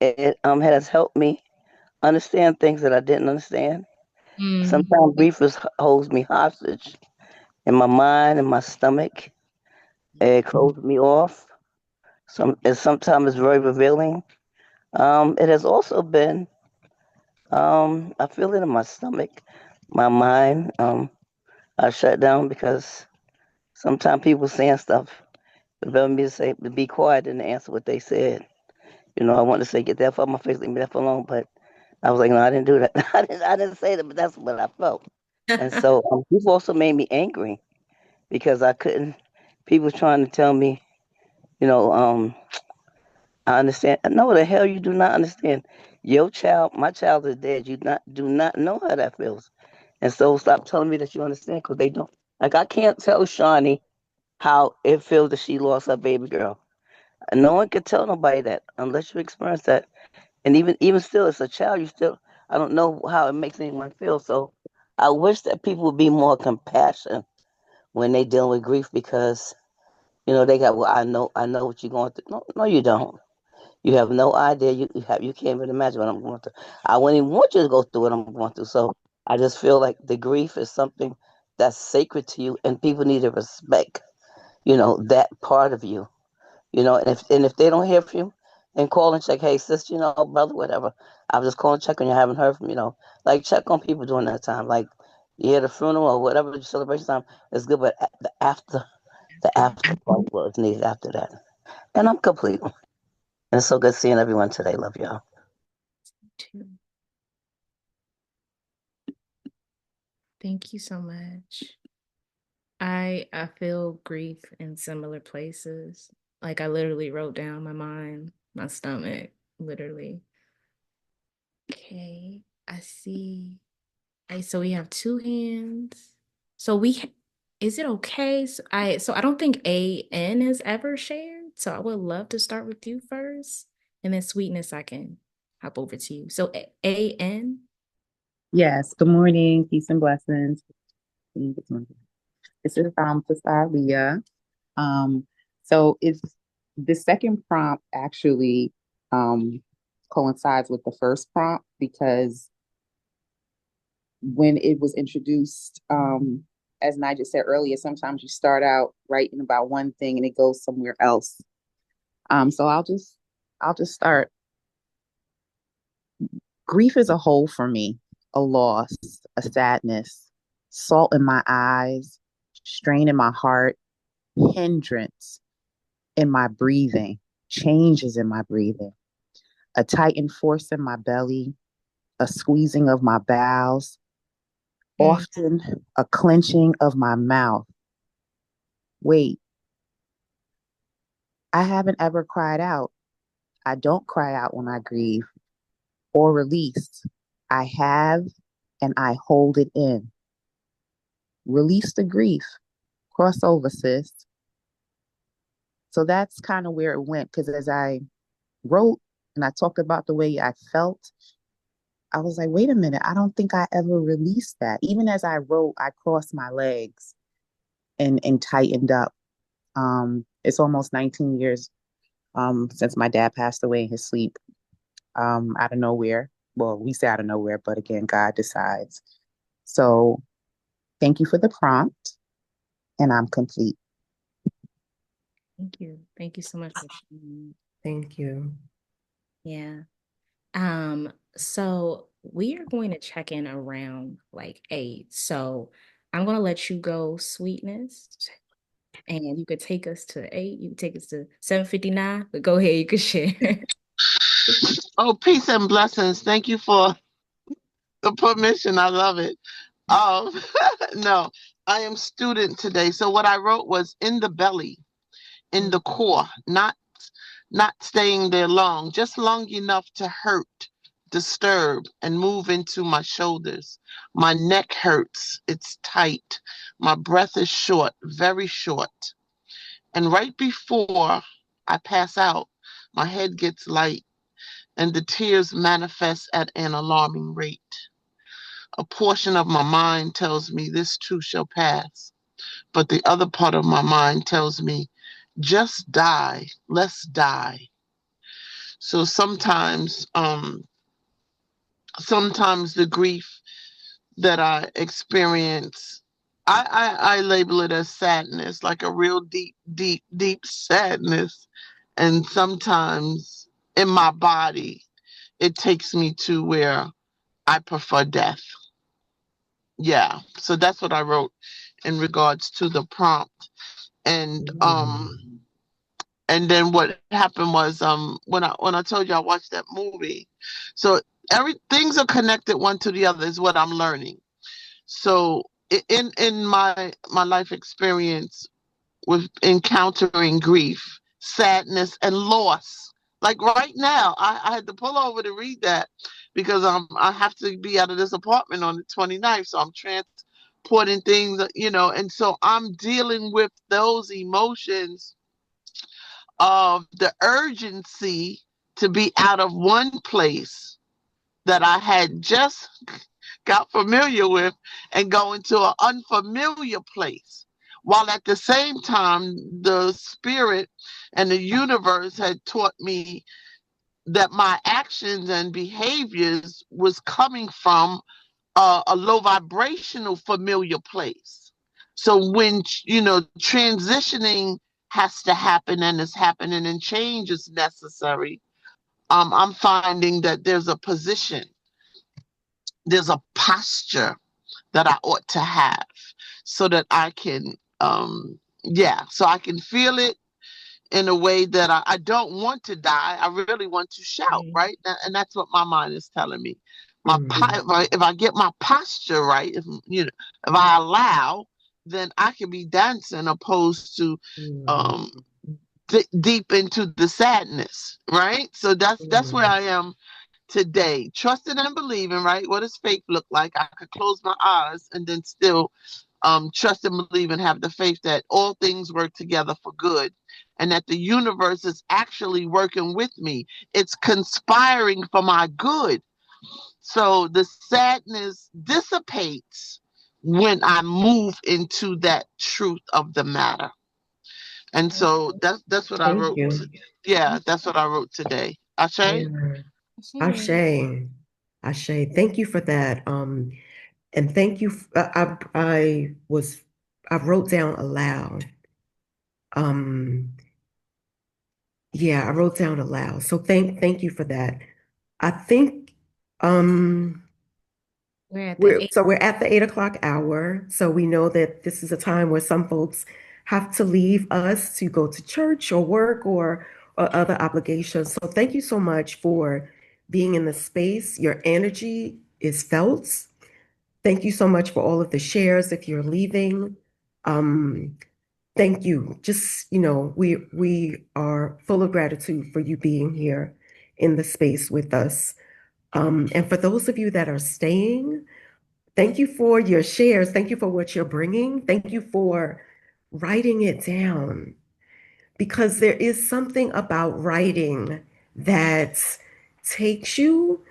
It has helped me understand things that I didn't understand. Mm-hmm. Sometimes holds me hostage in my mind and my stomach. It closes me off. Sometimes it's very revealing. It has also been I feel it in my stomach, my mind. I shut down because sometimes people saying stuff. It better me to say to be quiet and answer what they said. You know, I want to say get that from my face, leave me that alone, but I was like, no, I didn't do that. I didn't say that, but that's what I felt. And so people also made me angry because I couldn't. People trying to tell me, you know, I understand. No, the hell you do not understand. Your child, my child is dead. You do not know how that feels. And so stop telling me that you understand because they don't. Like I can't tell Shawnee how it feels that she lost her baby girl. And no one can tell nobody that unless you experience that. And even still, as a child, you still I don't know how it makes anyone feel. So I wish that people would be more compassionate when they dealing with grief because they got well I know what you're going through. No, you don't. You have no idea. You can't even imagine what I'm going through. I wouldn't even want you to go through what I'm going through. So I just feel like the grief is something that's sacred to you, and people need to respect, that part of you. And if they don't hear from you, and call and check, hey sis, brother, whatever. I was just calling check on you. I haven't heard from like check on people during that time. Like the funeral or whatever the celebration time is good, but the after part was needed after that. And I'm complete. And it's so good seeing everyone today. Love y'all. Thank you so much. I feel grief in similar places. Like I literally wrote down my mind, my stomach, literally. Okay, I see. So we have two hands. So is it okay? So I don't think AN has ever shared. So I would love to start with you first, and then Sweetness I can hop over to you. So AN. Yes, good morning, peace and blessings. This is Thalia. Um, so it's the second prompt actually coincides with the first prompt because when it was introduced, as Nigel said earlier, sometimes you start out writing about one thing and it goes somewhere else. So I'll just start. Grief is a hole for me, a loss, a sadness, salt in my eyes, strain in my heart, hindrance in my breathing, changes in my breathing, a tightened force in my belly, a squeezing of my bowels, often a clenching of my mouth. Wait, I haven't ever cried out. I don't cry out when I grieve or release. I have and I hold it in. Release the grief. Crossover, sis. So that's kind of where it went because as I wrote and I talked about the way I felt, I was like, wait a minute, I don't think I ever released that. Even as I wrote, I crossed my legs and tightened up. It's almost 19 years since my dad passed away in his sleep, out of nowhere. Well, we say out of nowhere, but again, God decides. So thank you for the prompt, and I'm complete. Thank you. Thank you so much for sharing. Thank you. Yeah. So we are going to check in around like 8. So I'm gonna let you go, Sweetness, and you could take us to 8. You can take us to 7:59, but go ahead, you can share. Oh, peace and blessings. Thank you for the permission. I love it. Um, no, I am student today. So what I wrote was in the belly, in the core, not staying there long, just long enough to hurt, disturb, and move into my shoulders. My neck hurts. It's tight. My breath is short, very short. And right before I pass out, my head gets light and the tears manifest at an alarming rate. A portion of my mind tells me this too shall pass, but the other part of my mind tells me, just die, let's die. So sometimes the grief that I experience, I label it as sadness, like a real deep, deep, deep sadness. And sometimes in my body, it takes me to where I prefer death. Yeah. So that's what I wrote in regards to the prompt. And and then what happened was when I told you I watched that movie, so every things are connected one to the other is what I'm learning. So in my life experience with encountering grief, sadness, and loss. Like right now, I had to pull over to read that because I have to be out of this apartment on the 29th. So I'm transporting things, and so I'm dealing with those emotions of the urgency to be out of one place that I had just got familiar with and go into an unfamiliar place. While at the same time, the spirit and the universe had taught me that my actions and behaviors was coming from a low vibrational familiar place. So when, transitioning has to happen and is happening and change is necessary, I'm finding that there's a posture that I ought to have so that I can, so I can feel it in a way that I don't want to die. I really want to shout, right? And that's what my mind is telling me. If I get my posture right, if I allow, then I can be dancing opposed to um, deep into the sadness, right? So that's where I am today, trusting and believing, right? What does faith look like? I could close my eyes and then still trust and believe and have the faith that all things work together for good and that the universe is actually working with me. It's conspiring for my good. So the sadness dissipates when I move into that truth of the matter. And so that's what I Thank wrote. you. Yeah, that's what I wrote today. Ashe? Yeah. Ashe. Ashe. Thank you for that. And thank you. I wrote down aloud. Um, yeah, I wrote down aloud. So thank you for that. I think We're at the 8. we're at the 8 o'clock hour. So we know that this is a time where some folks have to leave us to go to church or work or other obligations. So thank you so much for being in the space. Your energy is felt. Thank you so much for all of the shares if you're leaving. Um, Thank you. Just, we are full of gratitude for you being here in the space with us. And for those of you that are staying, thank you for your shares. Thank you for what you're bringing. Thank you for writing it down because there is something about writing that takes you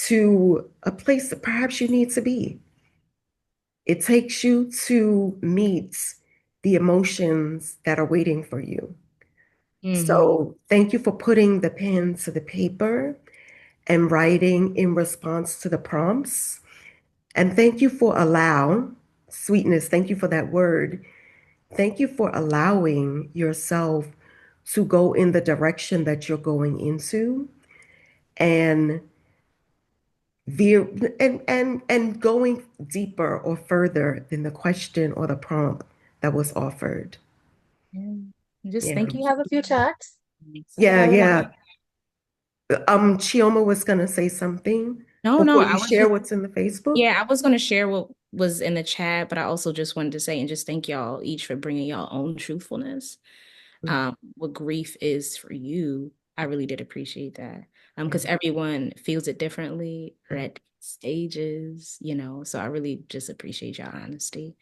to a place that perhaps you need to be. It takes you to meet the emotions that are waiting for you. Mm-hmm. So thank you for putting the pen to the paper and writing in response to the prompts. And thank you for sweetness, thank you for that word. Thank you for allowing yourself to go in the direction that you're going into and veer and going deeper or further than the question or the prompt that was offered. Yeah. Just Yeah. thank We you. have a few chats. Yeah, So one of yeah. Chioma was gonna say something No, before I you was share just, what's in the Facebook. yeah, I was going to share what was in the chat, but I also just wanted to say and just thank y'all each for bringing y'all own truthfulness. What grief is for you. I really did appreciate that. Yeah. Because everyone feels it differently or at stages, you know. So I really just appreciate y'all honesty.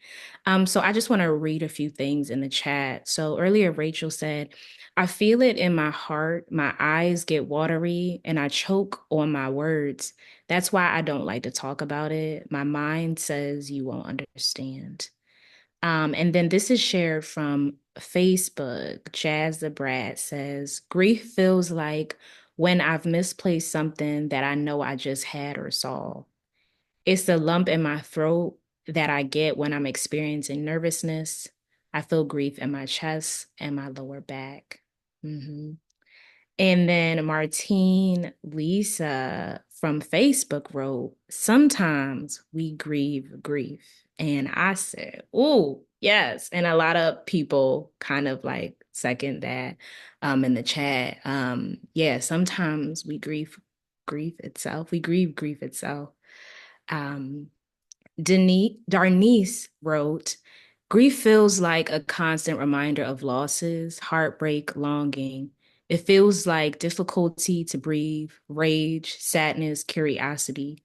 So I just want to read a few things in the chat. So earlier Rachel said, I feel it in my heart, my eyes get watery, and I choke on my words. That's why I don't like to talk about it. My mind says you won't understand. And then this is shared from Facebook. Jazz the Brat says, grief feels like when I've misplaced something that I know I just had or saw. It's the lump in my throat that I get when I'm experiencing nervousness. I feel grief in my chest and my lower back. Mhm. And then Martine Lisa from Facebook wrote, sometimes we grieve grief. And I said, oh, yes. And a lot of people kind of like second that in the chat. Yeah, sometimes we grieve grief itself. We grieve grief itself. Um, Darnice wrote, grief feels like a constant reminder of losses, heartbreak, longing. It feels like difficulty to breathe, rage, sadness, curiosity.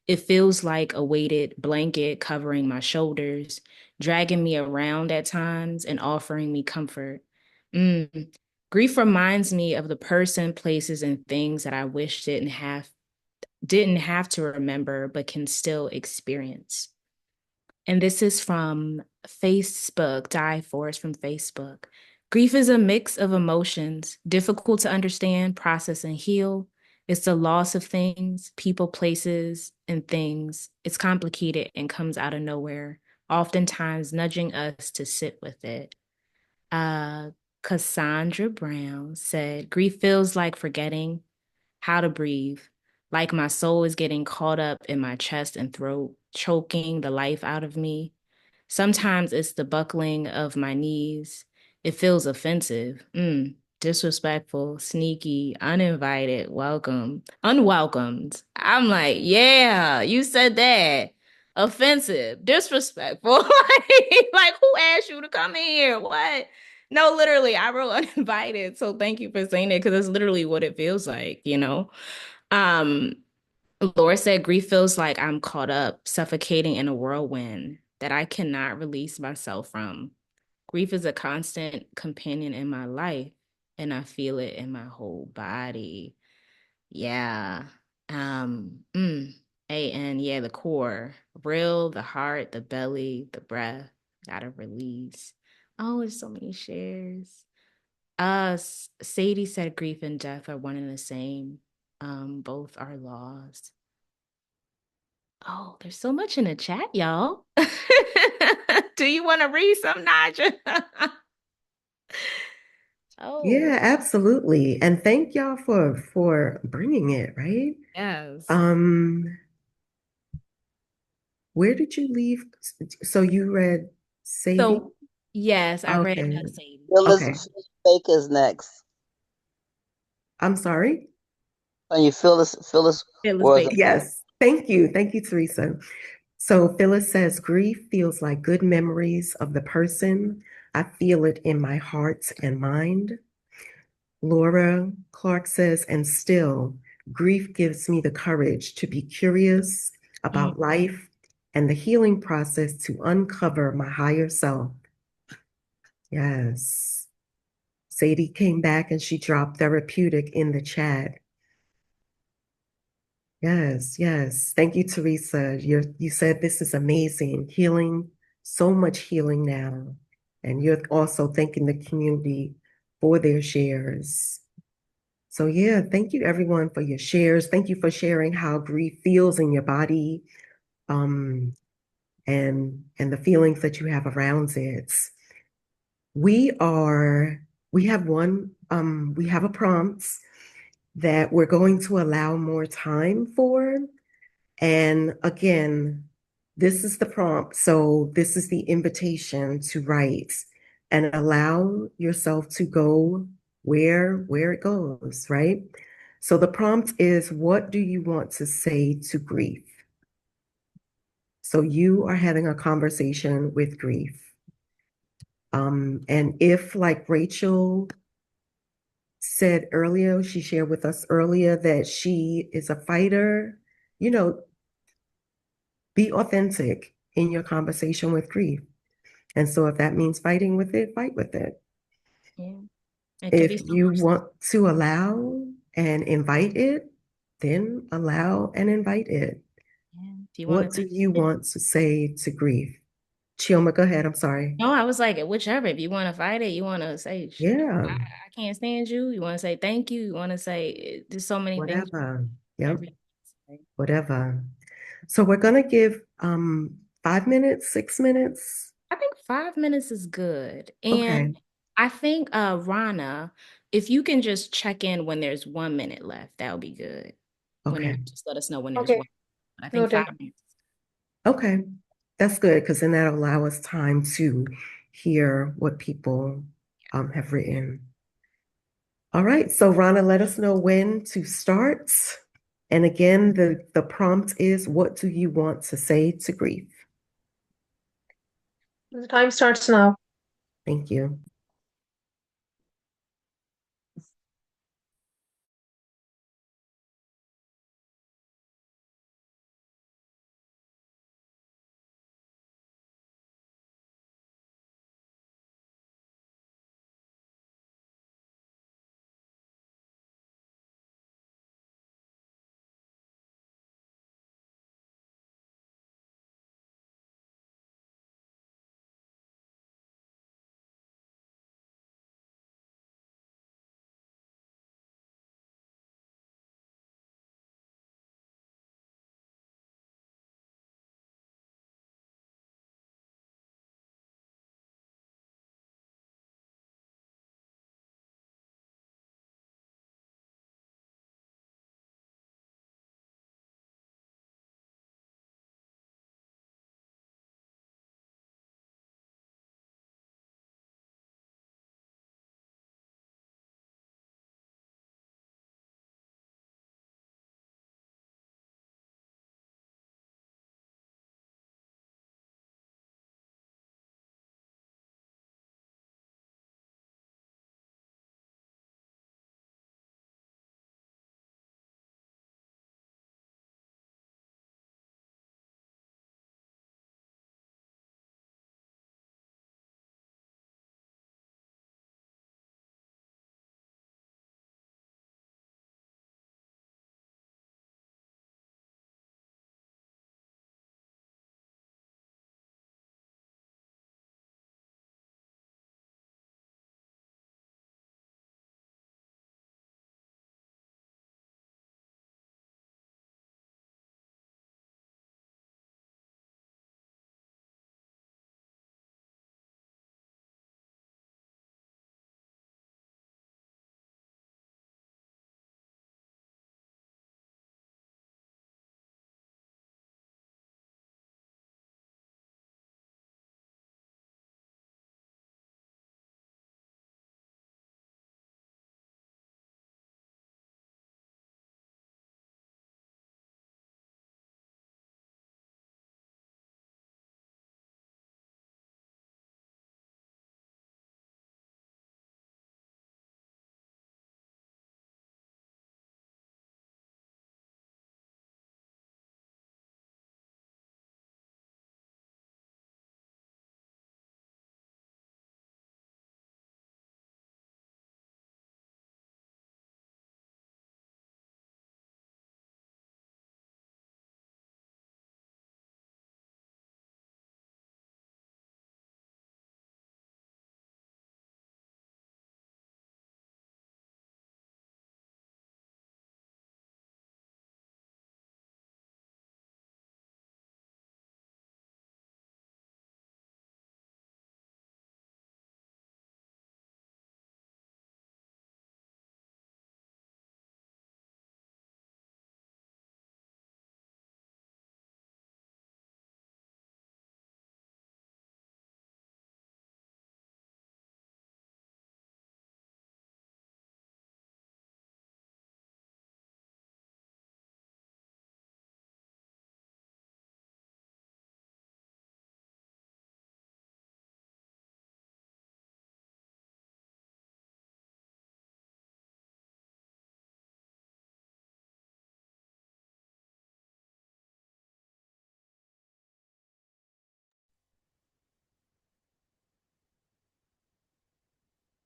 It feels like a weighted blanket covering my shoulders, dragging me around at times and offering me comfort. Mm. Grief reminds me of the person, places, and things that I wish didn't have to remember, but can still experience. And this is from Facebook, Die Force from Facebook. Grief is a mix of emotions, difficult to understand, process, and heal. It's the loss of things, people, places, and things. It's complicated and comes out of nowhere, oftentimes nudging us to sit with it. Uh, Cassandra Brown said, grief feels like forgetting how to breathe, like my soul is getting caught up in my chest and throat, choking the life out of me. Sometimes it's the buckling of my knees. It feels offensive, disrespectful, sneaky, uninvited, unwelcomed. I'm like, yeah, you said that. Offensive, disrespectful. Like, who asked you to come in here? What? No, literally, I wrote uninvited. So thank you for saying it because it's literally what it feels like, you know? Um, Laura said, grief feels like I'm caught up, suffocating in a whirlwind that I cannot release myself from. Grief is a constant companion in my life, and I feel it in my whole body. Yeah. Mm. And yeah, the core, real, the heart, the belly, the breath, gotta release. Oh, there's so many shares. Sadie said grief and death are one and the same. Both are lost. Oh, there's so much in the chat, y'all. Do you want to read some, Nigel? Oh, Yeah, absolutely. And thank y'all for bringing it, right? yes. Um, where did you leave? So you read Sadie? So, yes, I read Okay. Sadie. Okay. Phyllis Baker's next. I'm sorry. And you Phyllis Phyllis was Baker. Yes. Thank you. Thank you, Teresa. So Phyllis says, grief feels like good memories of the person. I feel it in my heart and mind. Laura Clark says, and still, grief gives me the courage to be curious Mm. about life and the healing process to uncover my higher self. Yes. Sadie came back and she dropped therapeutic in the chat. Yes, yes. Thank you, Teresa. You said this is amazing. Healing, so much healing now. And you're also thanking the community for their shares. So yeah, thank you everyone for your shares. Thank you for sharing how grief feels in your body, um, and the feelings that you have around it. We are, we have a prompt that we're going to allow more time for. And again, this is the prompt. So this is the invitation to write and allow yourself to go where it goes, right? So the prompt is, what do you want to say to grief? So you are having a conversation with grief. And if, like Rachel said earlier, she shared with us earlier that she is a fighter, you know, be authentic in your conversation with grief. And so if that means fighting with it, fight with it. Yeah. It could be If so you much. want to allow and invite it, then allow and invite it. Yeah. If you want What to do take you it. want to say to grief? Chioma, go ahead. I'm sorry. No, I was like, whichever. If you want to fight it, you want to say, Yeah, I can't stand you. You want to say thank you. You want to say, there's so many things. whatever. Yep, Whatever you say. whatever. So we're gonna give 5 minutes, 6 minutes. I think 5 minutes is good. And Okay, I think, Rana, if you can just check in when there's 1 minute left, that would be good. okay, Just let us know when there's Okay, one. I think noted. 5 minutes. okay. That's good because then that'll allow us time to hear what people have written. All right, so Rana, let us know when to start. And again, the prompt is, what do you want to say to grief? The time starts now. Thank you.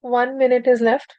1 minute is left.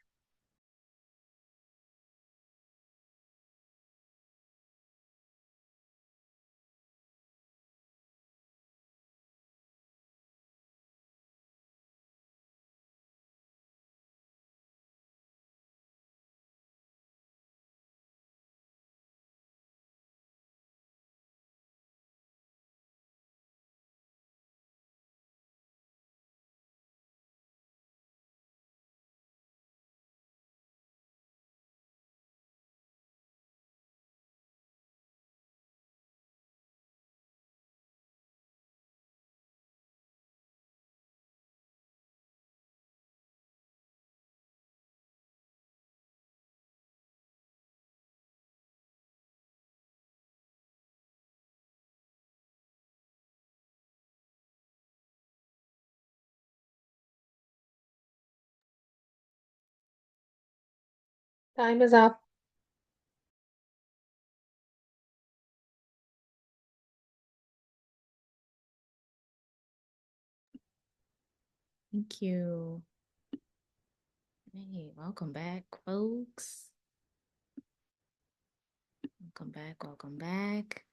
Time is up. Thank you. Hey, welcome back, folks. Welcome back, welcome back.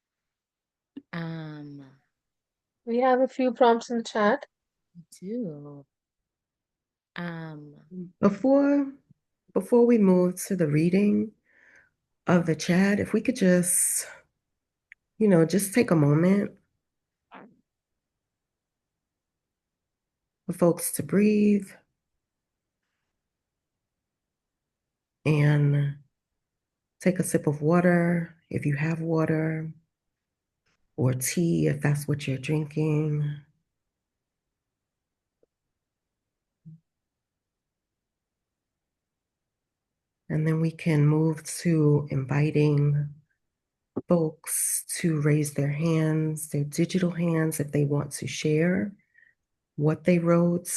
We have a few prompts in the chat. Me too. Before we move to the reading of the chat, if we could just, just take a moment for folks to breathe and take a sip of water if you have water, or tea if that's what you're drinking. And then we can move to inviting folks to raise their hands, their digital hands, if they want to share what they wrote.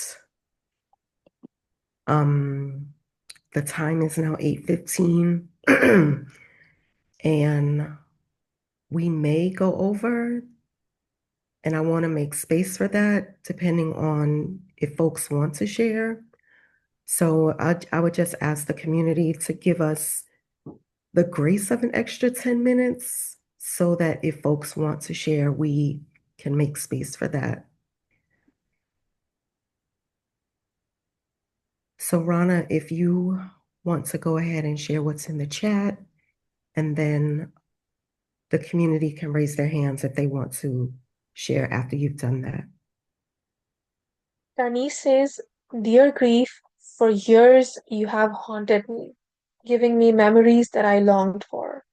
The time is now 8:15, and we may go over, and I want to make space for that depending on if folks want to share. So I would just ask the community to give us the grace of an extra 10 minutes so that if folks want to share, we can make space for that. So Rana, if you want to go ahead and share what's in the chat, and then the community can raise their hands if they want to share after you've done that. Tani says, Dear grief, for years you have haunted me, giving me memories that I longed for,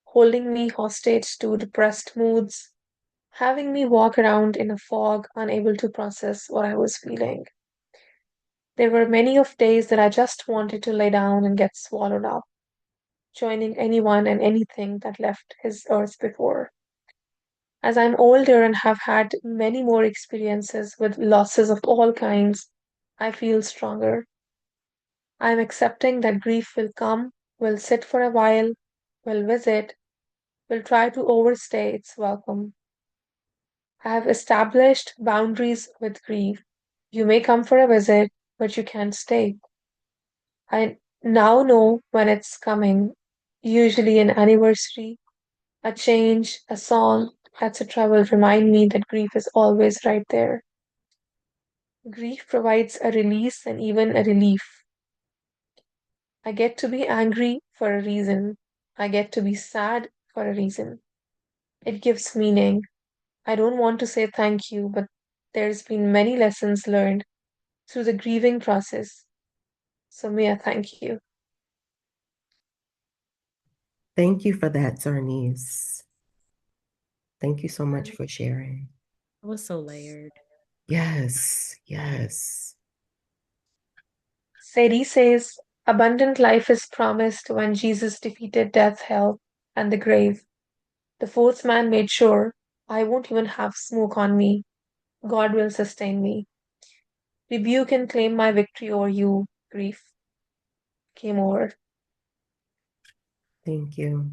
holding me hostage to depressed moods, having me walk around in a fog, unable to process what I was feeling. There were many of days that I just wanted to lay down and get swallowed up, joining anyone and anything that left his earth before. As I'm older and have had many more experiences with losses of all kinds, I feel stronger. I'm accepting that grief will come, will sit for a while, will visit, will try to overstay its welcome. I have established boundaries with grief. You may come for a visit, but you can't stay. I now know when it's coming, usually an anniversary, a change, a song, etc. will remind me that grief is always right there. Grief provides a release and even a relief. I get to be angry for a reason. I get to be sad for a reason. It gives meaning. I don't want to say thank you, but there's been many lessons learned through the grieving process. So Mia, thank you. Thank you for that, Zarnice. Thank you so much And for sharing. It was so layered. Yes, yes. Sadie says, abundant life is promised when Jesus defeated death, hell, and the grave. The fourth man made sure I won't even have smoke on me. God will sustain me. Rebuke and claim my victory over you, grief. Came over. Thank you.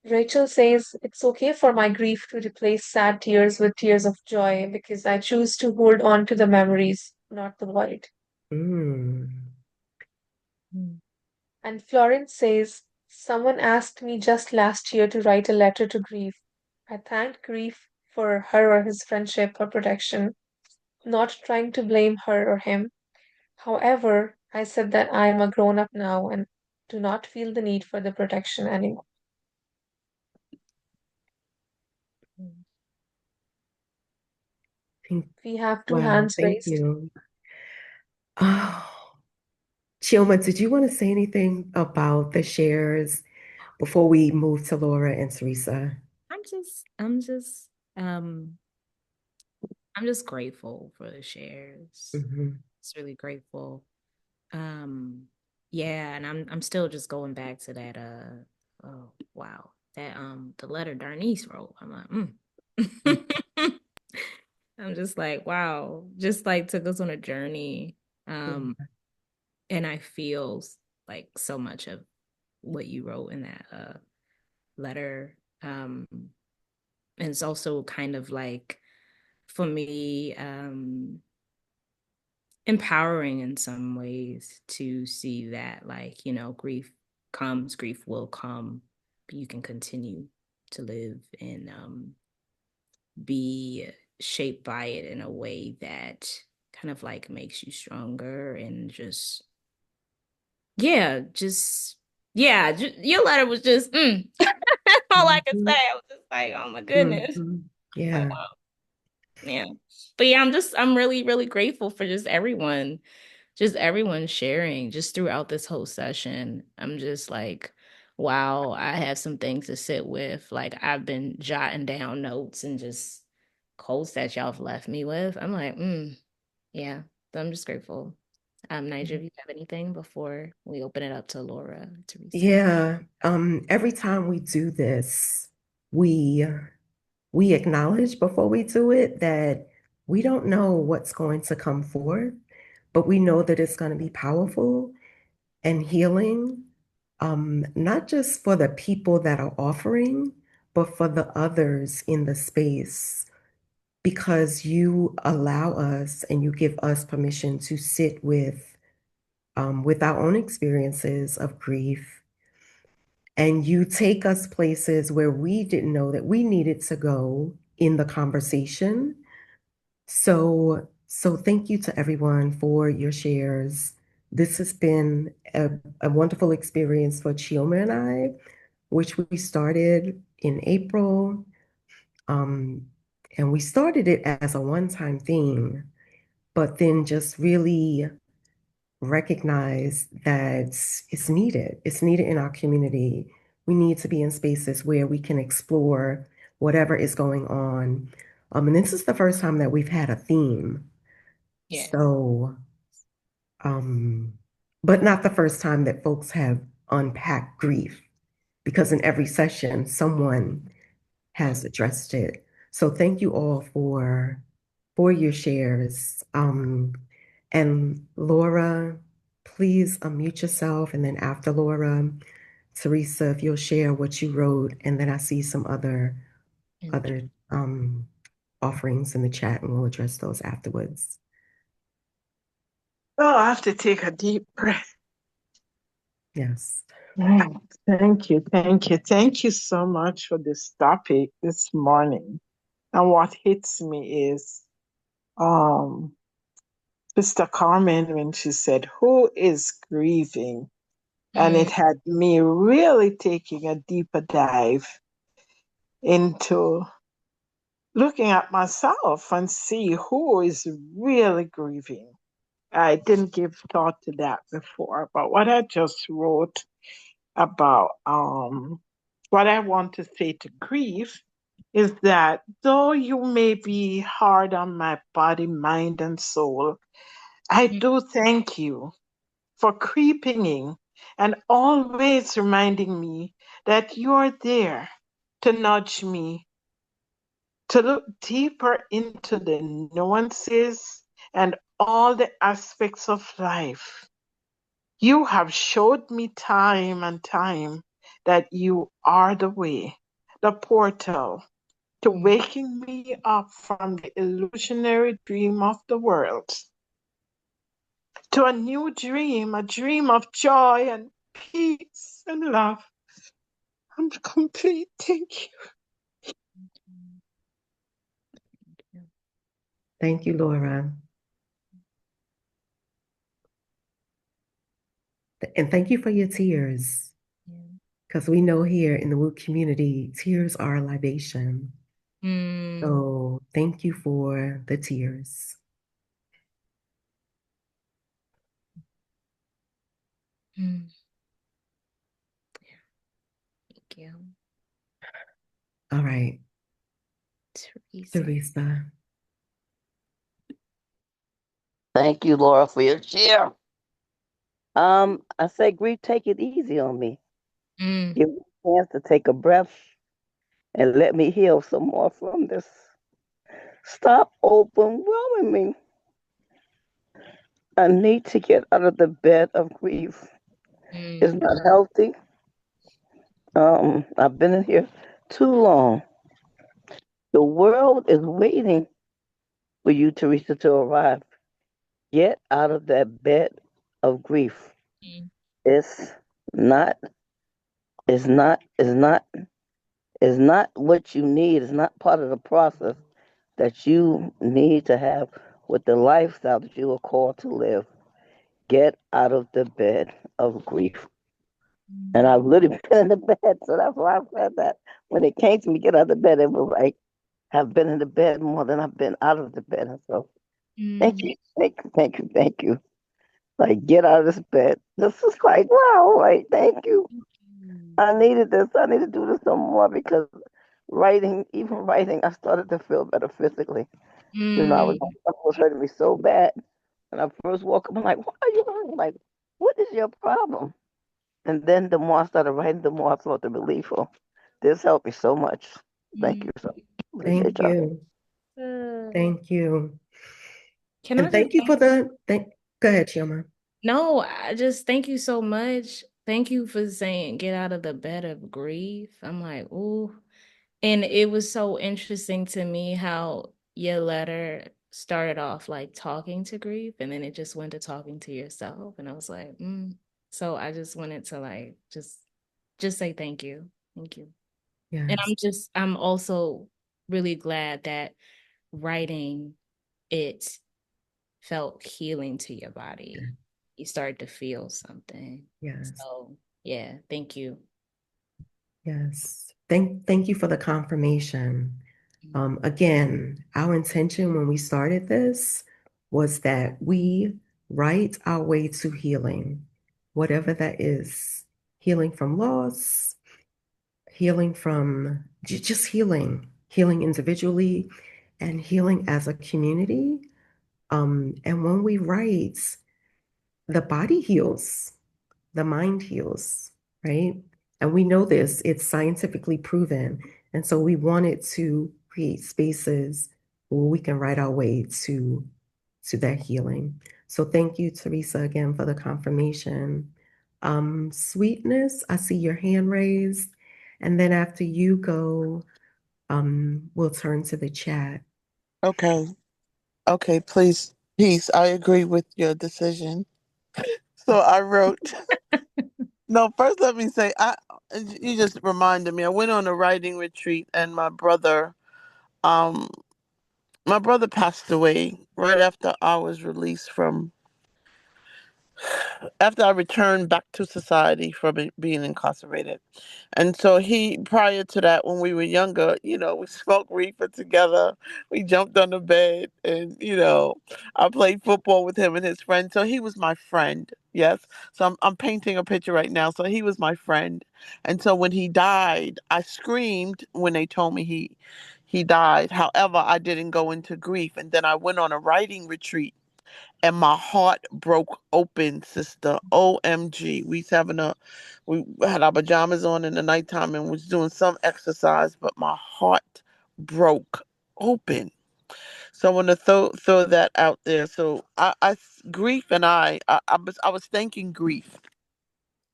Rachel says, it's okay for my grief to replace sad tears with tears of joy because I choose to hold on to the memories, not the void. Mm. Mm. And Florence says, someone asked me just last year to write a letter to Grief. I thanked Grief for her or his friendship or protection, not trying to blame her or him. However, I said that I am a grown up now and do not feel the need for the protection anymore. Mm. Thank- We have two Wow, hands thank raised. you. Oh, Chioma, did you want to say anything about the shares before we move to Laura and Teresa? I'm just, I'm just, um, I'm just grateful for the shares. Hmm. It's really grateful. Um, yeah, and I'm still just going back to that oh wow. That the letter Darnice wrote. I'm like, I'm just like, wow, just like took us on a journey. Um, and I feel like so much of what you wrote in that letter. And it's also kind of like for me, empowering in some ways to see that, like, grief comes, grief will come, but you can continue to live and be shaped by it in a way that kind of like makes you stronger and just, yeah, your letter was just, all I could say. Hmm. I was just like, oh my goodness. Hmm. Like, Yeah. wow. Yeah. But yeah, I'm really, really grateful for just everyone sharing just throughout this whole session. I'm just like, wow, I have some things to sit with. Like I've been jotting down notes and just quotes that y'all have left me with. I'm like, yeah. So I'm just grateful. Nigel, if you have anything before we open it up to Laura, Teresa. Yeah. Every time we do this, we we acknowledge before we do it that we don't know what's going to come forth, but we know that it's going to be powerful and healing, not just for the people that are offering, but for the others in the space, because you allow us and you give us permission to sit with our own experiences of grief. And you take us places where we didn't know that we needed to go in the conversation. So thank you to everyone for your shares. This has been a wonderful experience for Chioma and I, which we started in April. Um, and we started it as a one-time thing, but then just really recognize that it's needed. It's needed in our community. We need to be in spaces where we can explore whatever is going on. And this is the first time that we've had a theme. Yeah. So, um, but not the first time that folks have unpacked grief, because in every session, someone has addressed it. So thank you all for your shares. And Laura, please unmute yourself. And then after Laura, Teresa, if you'll share what you wrote, and then I see some other offerings in the chat, and we'll address those afterwards. Oh, I have to take a deep breath. Yes. Thank you. Thank you. Thank you so much for this topic this morning. And what hits me is Sister Carmen when she said, who is grieving? And it had me really taking a deeper dive into looking at myself and see who is really grieving. I didn't give thought to that before, but what I just wrote about what I want to say to grief is that though you may be hard on my body, mind, and soul, I do thank you for creeping in and always reminding me that you're there to nudge me to look deeper into the nuances and all the aspects of life. You have showed me time and time that you are the way, the portal to waking me up from the illusionary dream of the world. to a new dream, a dream of joy and peace and love. I'm complete. Thank you. Thank you, Laura. And thank you for your tears. Because we know here in the Woo community, tears are a libation. So thank you for the tears. Thank you. All right. Teresa. Thank you, Laura, for your share. I say, grief, take it easy on me. Give me a chance to take a breath and let me heal some more from this. Stop overwhelming me. I need to get out of the bed of grief. It's not healthy. I've been in here too long. The world is waiting for you, Teresa, to arrive. Get out of that bed of grief. It's not, it's not, it's not, it's not what you need. It's not part of the process that you need to have with the lifestyle that you are called to live. Get out of the bed of grief. And I've literally been in the bed, so that's why I said that. When it came to me, get out of the bed, it was like, I've been in the bed more than I've been out of the bed. And so, thank you, thank you, thank you, thank you. Like, get out of this bed. This is like, wow, like, thank you. I needed this. I need to do this some more because writing, even writing, I started to feel better physically. I was hurting me so bad. When I first woke up, I'm like, why are you hurting? Like, what is your problem? And then the more I started writing, the more I felt the relief. Oh, this helped me so much. Thank you so much. Thank you. Thank you. Can I And just thank you for go ahead, Chioma. No, I just thank you so much. Thank you for saying get out of the bed of grief. I'm like, ooh. And it was so interesting to me how your letter started off like talking to grief and then it just went to talking to yourself. And I was like, So I just wanted to like just say thank you. Thank you. And Yes. I'm also really glad that writing it felt healing to your body. You started to feel something. Yes. So yeah, thank you. Yes. Thank you for the confirmation. Again, our intention when we started this was that we write our way to healing, whatever that is, healing from loss, healing from just healing individually and healing as a community. And when we write, the body heals, the mind heals, right? And we know this, it's scientifically proven. And so we wanted to create spaces where we can write our way to that healing. So thank you, Teresa, again for the confirmation. Sweetness, I see your hand raised. And then after you go, we'll turn to the chat. Okay. Okay, please. Peace. I agree with your decision. So I wrote no, first let me say you just reminded me. I went on a writing retreat and um my brother passed away right after I was released from after I returned back to society from being incarcerated. And so prior to that, when we were younger, we smoked reefer together. We jumped on the bed and, I played football with him and his friends. So he was my friend. Yes. So I'm painting a picture right now. So he was my friend. And so when he died, I screamed when they told me he died. However, I didn't go into grief. And then I went on a writing retreat and my heart broke open, sister. OMG. We had our pajamas on in the nighttime and was doing some exercise, but my heart broke open. So I want to throw that out there. So grief and I was thanking grief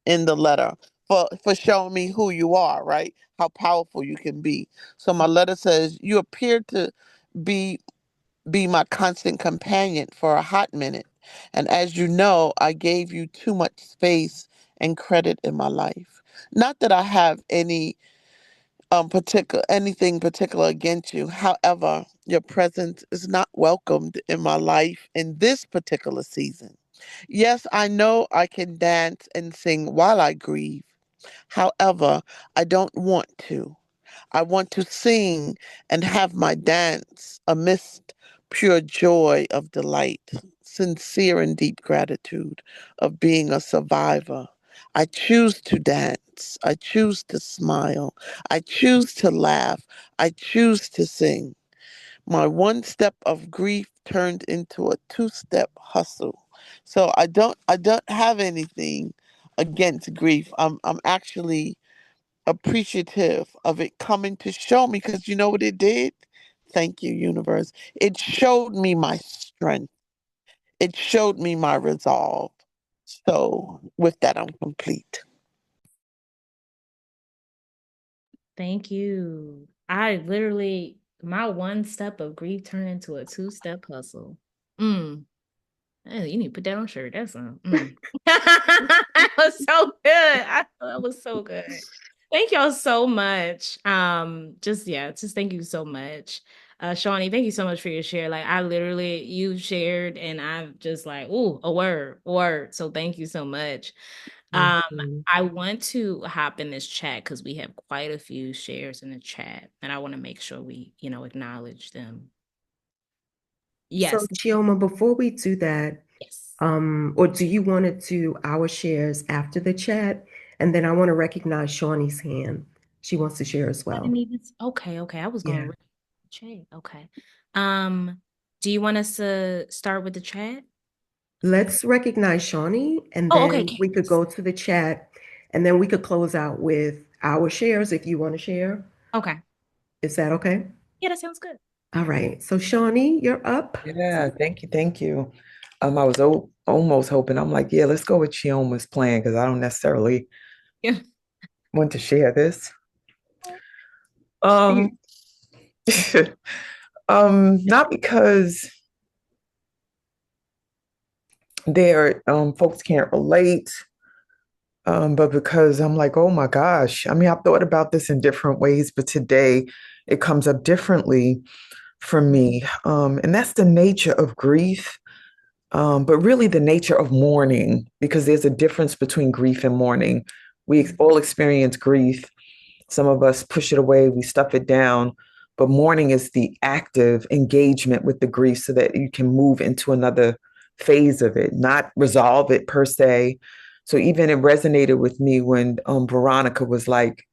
in the letter for showing me who you are, right? How powerful you can be. So my letter says, you appear to be be my constant companion for a hot minute. And as you know, I gave you too much space and credit in my life. Not that I have anything particular against you. However, your presence is not welcomed in my life in this particular season. Yes, I know I can dance and sing while I grieve. However, I don't want to. I want to sing and have my dance amidst pure joy of delight, sincere and deep gratitude of being a survivor. I choose to dance. I choose to smile. I choose to laugh. I choose to sing. My one step of grief turned into a two-step hustle. So I don't have anything against grief. I'm actually appreciative of it coming to show me, because you know what it did? Thank you, universe. It showed me my strength. It showed me my resolve. So with that, I'm complete. Thank you. My one step of grief turned into a two-step hustle. Mm. You need to put that on a shirt. That's that was so good. That was so good. Thank y'all so much. Just thank you so much. Shawnee, thank you so much for your share. Like I literally you shared and I'm just like, ooh, a word. So thank you so much. Thank Um, you. I want to hop in this chat because we have quite a few shares in the chat, and I want to make sure we, acknowledge them. So, Yes, Chioma, before we do that, yes. or do you want to do our shares after the chat? And then I want to recognize Shawnee's hand. She wants to share as I didn't well. even. Okay. I was gonna Yeah. read the chat. Okay. Um, do you want us to start with the chat? Let's recognize Shawnee, and Oh, okay. then we could go to the chat, and then we could close out with our shares if you want to share. Okay. Is that okay? Yeah, that sounds good. All right. So, Shawnee, you're up. Yeah, thank you, thank you. I was almost hoping. I'm like, yeah, let's go with Chioma's plan because I don't necessarily Yeah. want to share this. You- Um, not because there folks can't relate, but because I'm like, oh my gosh. I mean, I've thought about this in different ways, but today it comes up differently for me. And that's the nature of grief, but really the nature of mourning, because there's a difference between grief and mourning. We all experience grief. Some of us push it away, we stuff it down. But mourning is the active engagement with the grief so that you can move into another phase of it, not resolve it per se. So even it resonated with me when Veronica was like,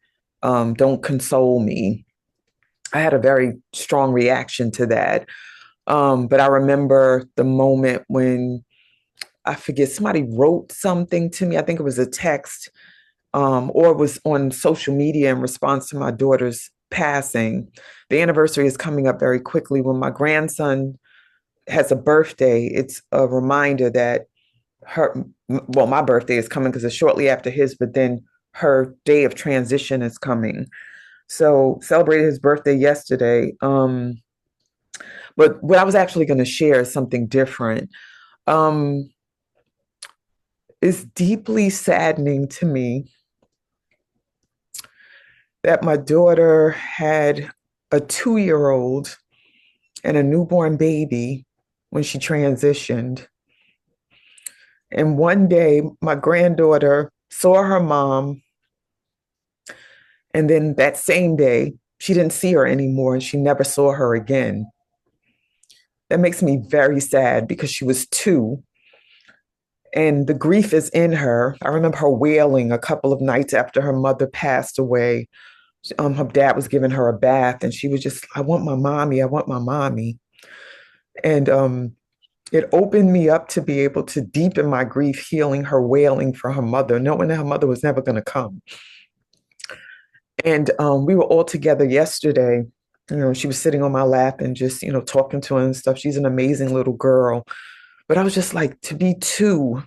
don't console me. I had a very strong reaction to that. But I remember the moment when I forget, somebody wrote something to me. I think it was a text, or it was on social media in response to my daughter's passing. The anniversary is coming up very quickly. When my grandson has a birthday, it's a reminder that my birthday is coming because it's shortly after his, but then her day of transition is coming. So celebrated his birthday yesterday. But what I was actually going to share is something different. Um, it's deeply saddening to me that my daughter had a 2-year old and a newborn baby when she transitioned. And one day, my granddaughter saw her mom, and then that same day, she didn't see her anymore and she never saw her again. That makes me very sad because she was 2 and the grief is in her. I remember her wailing a couple of nights after her mother passed away. Her dad was giving her a bath and she was just, I want my mommy, I want my mommy. And it opened me up to be able to deepen my grief, healing her wailing for her mother, knowing that her mother was never going to come. And we were all together yesterday. She was sitting on my lap and just, talking to her and stuff. She's an amazing little girl. But I was just like, to be 2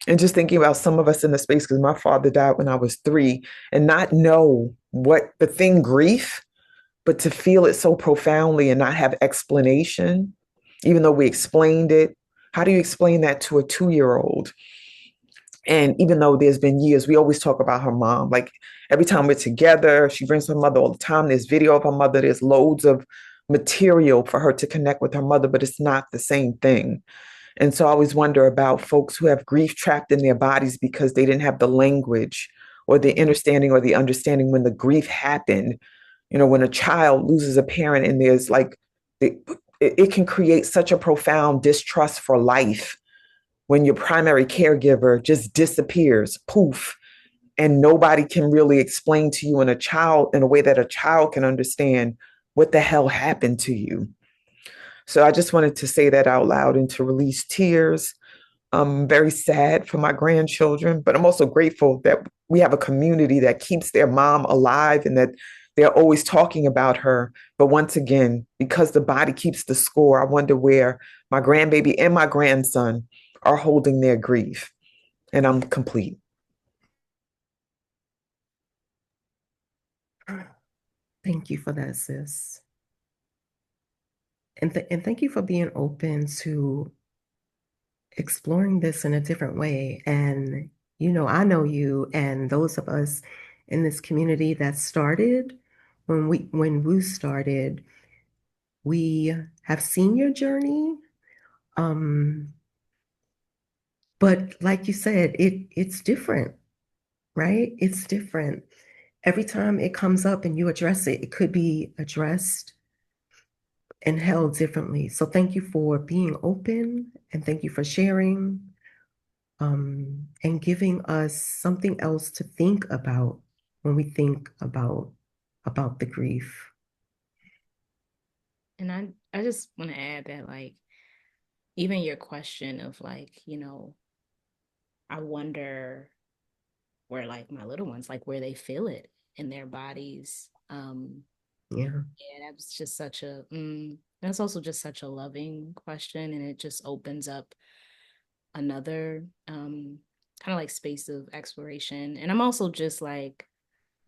and just thinking about some of us in the space, because my father died when I was 3, and not know what the thing grief, but to feel it so profoundly and not have explanation, even though we explained it, How do you explain that to a 2-year-old? And even though there's been years, we always talk about her mom. Like every time we're together, she brings her mother all the time. There's video of her mother. There's loads of material for her to connect with her mother, but it's not the same thing. And so I always wonder about folks who have grief trapped in their bodies because they didn't have the language or the understanding when the grief happened. You know, when a child loses a parent and there's like, it can create such a profound distrust for life when your primary caregiver just disappears, poof, and nobody can really explain to you in a way that a child can understand what the hell happened to you. So I just wanted to say that out loud and to release tears. I'm very sad for my grandchildren, but I'm also grateful that we have a community that keeps their mom alive and that they're always talking about her. But once again, because the body keeps the score, I wonder where my grandbaby and my grandson are holding their grief. And I'm complete. Thank you for that, sis. And thank you for being open to exploring this in a different way. And, I know you and those of us in this community that started when we started, we have seen your journey. Um, but like you said, it's different, right? It's different. Every time it comes up and you address it, it could be addressed and held differently. So thank you for being open and thank you for sharing and giving us something else to think about when we think about the grief. And I just want to add that, like, even your question of, like, I wonder where, like, my little ones, like, where they feel it in their bodies. Yeah. Yeah, that was just that's also just such a loving question, and it just opens up another kind of like space of exploration. And I'm also just like,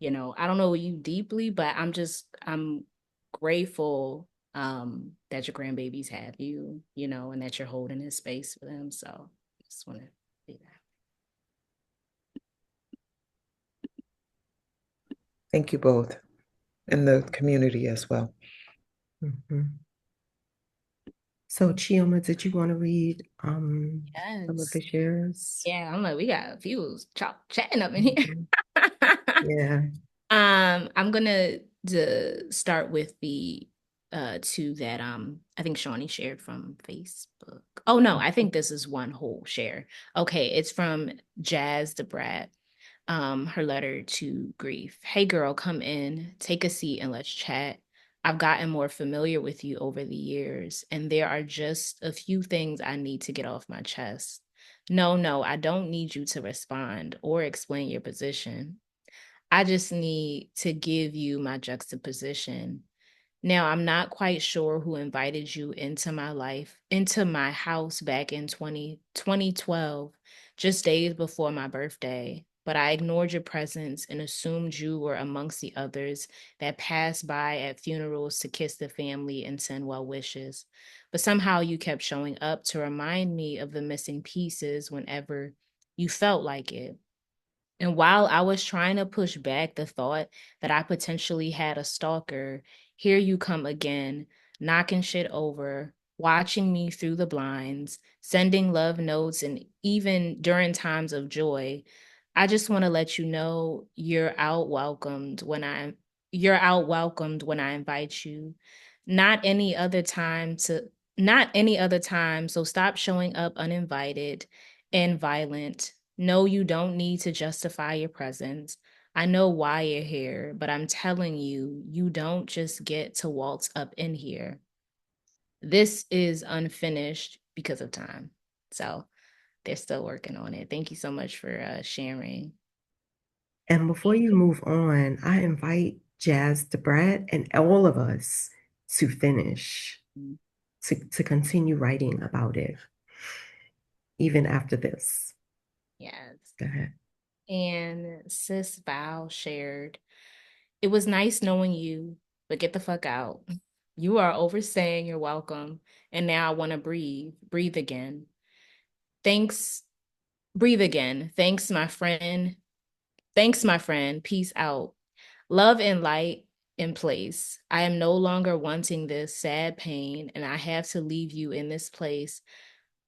I don't know you deeply, but I'm grateful that your grandbabies have you, and that you're holding this space for them. So I just want to say that. Thank you both and the community as well. Mhm. So Chioma, did you want to read some of the Yes. shares? Yeah, I'm like, we got a few chatting up in here. Mhm. Yeah. I'm gonna start with the two that I think Shawnee shared from Facebook. Oh no, I think this is one whole share. Okay, it's from Jazz the Brat. Her letter to Grief. Hey girl, come in, take a seat and let's chat. I've gotten more familiar with you over the years, and there are just a few things I need to get off my chest. No, I don't need you to respond or explain your position. I just need to give you my juxtaposition. Now, I'm not quite sure who invited you into my life, into my house back in 2012, just days before my birthday. But I ignored your presence and assumed you were amongst the others that passed by at funerals to kiss the family and send well wishes. But somehow you kept showing up to remind me of the missing pieces whenever you felt like it. And while I was trying to push back the thought that I potentially had a stalker, here you come again, knocking shit over, watching me through the blinds, sending love notes, and even during times of joy. I just want to let you know you're out welcomed when I invite you. Not any other time to not any other time, so stop showing up uninvited and violent. No, you don't need to justify your presence. I know why you're here, but I'm telling you, you don't just get to waltz up in here. This is unfinished because of time. So they're still working on it. Thank you so much for sharing. And before you move on, I invite Jazz the Brat and all of us to finish, to continue writing about it, even after this. Yes. Go ahead. And Sis Val shared, it was nice knowing you, but get the fuck out. You are overstaying your welcome, and now I want to breathe again. Thanks. Breathe again. Thanks, my friend. Thanks, my friend. Peace out. Love and light in place. I am no longer wanting this sad pain, and I have to leave you in this place.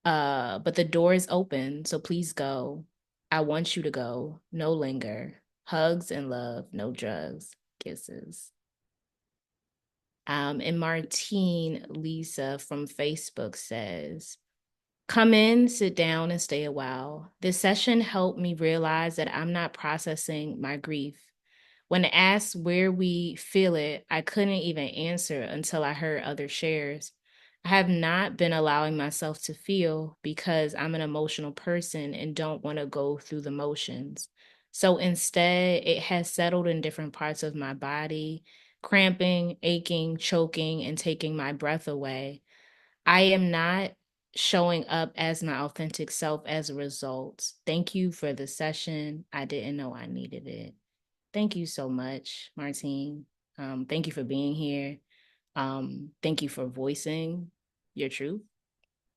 But the door is open, so please go. I want you to go. No linger. Hugs and love, no drugs. Kisses. And Martine Lisa from Facebook says, come in, sit down, and stay a while. This session helped me realize that I'm not processing my grief. When asked where we feel it, I couldn't even answer until I heard other shares. I have not been allowing myself to feel because I'm an emotional person and don't want to go through the motions. So instead, it has settled in different parts of my body, cramping, aching, choking, and taking my breath away. I am not showing up as my authentic self as a result. Thank you for the session. I didn't know I needed it. Thank you so much, Martine. Thank you for being here. Thank you for voicing your truth,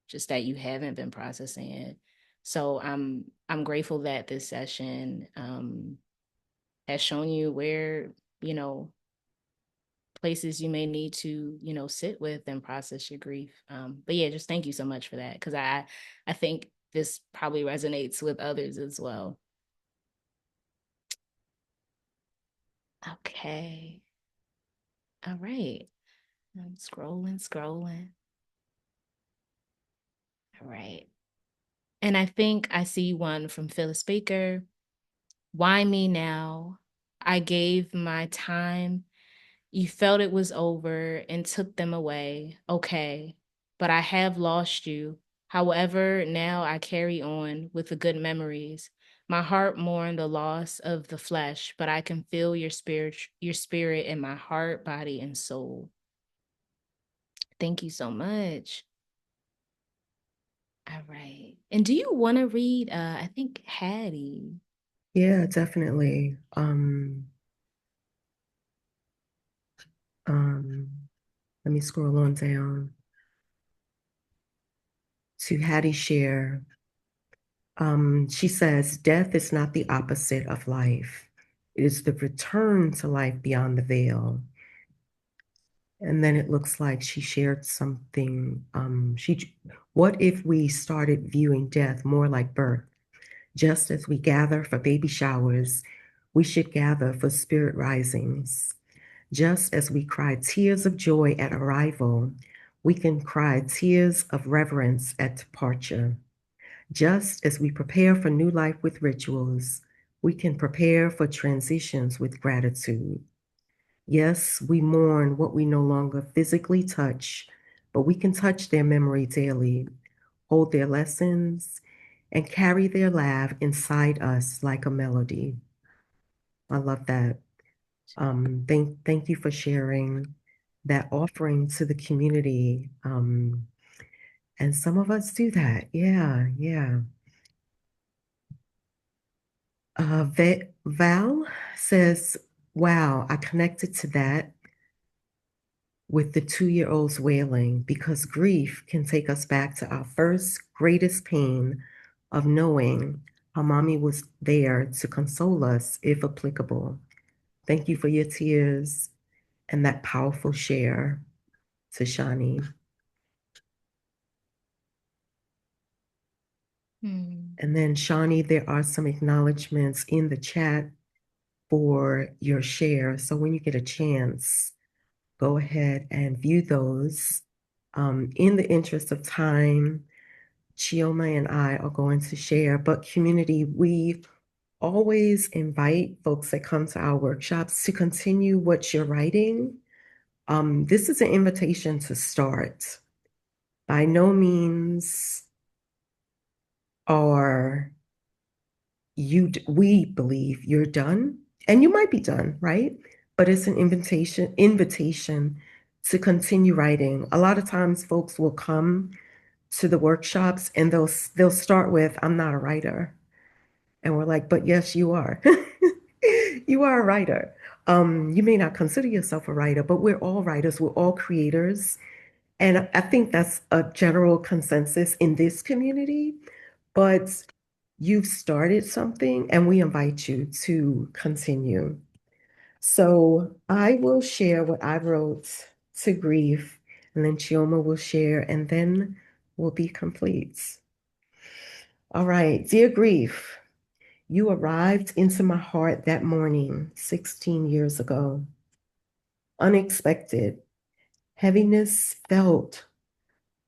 just that you haven't been processing it. So I'm grateful that this session has shown you where, you know, places you may need to, you know, sit with and process your grief. But yeah, just thank you so much for that, because I think this probably resonates with others as well. Okay. All right. I'm scrolling. All right. And I think I see one from Phyllis Baker. Why me now? I gave my time. You felt it was over and took them away. Okay. But I have lost you. However, now I carry on with the good memories. My heart mourned the loss of the flesh, but I can feel your spirit in my heart, body, and soul. Thank you so much. All right. And do you want to read I think Hattie? Yeah, definitely. Um, Let me scroll on down to Hattie share. She says, death is not the opposite of life. It is the return to life beyond the veil. And then it looks like she shared something. What if we started viewing death more like birth? Just as we gather for baby showers, we should gather for spirit risings. Just as we cry tears of joy at arrival, we can cry tears of reverence at departure. Just as we prepare for new life with rituals, we can prepare for transitions with gratitude. Yes, we mourn what we no longer physically touch, but we can touch their memory daily, hold their lessons, and carry their laugh inside us like a melody. I love that. Thank you for sharing that offering to the community. And some of us do that. Yeah, yeah. Val says, wow, I connected to that with the 2-year-old's wailing because grief can take us back to our first greatest pain of knowing how mommy was there to console us if applicable. Thank you for your tears and that powerful share to Shani. And then Shani, there are some acknowledgments in the chat for your share. So when you get a chance, go ahead and view those. In the interest of time, Chioma and I are going to share, but community, we always invite folks that come to our workshops to continue what you're writing. This is an invitation to start. By no means are we believe you're done, and you might be done, right? But it's an invitation to continue writing. A lot of times folks will come to the workshops and they'll start with, I'm not a writer. And we're like, but yes, you are. You are a writer. You may not consider yourself a writer, but we're all writers, we're all creators. And I think that's a general consensus in this community. but you've started something and we invite you to continue. So I will share what I wrote to grief, and then Chioma will share, and then we'll be complete. All right, dear grief, you arrived into my heart that morning 16 years ago. Unexpected. Heaviness felt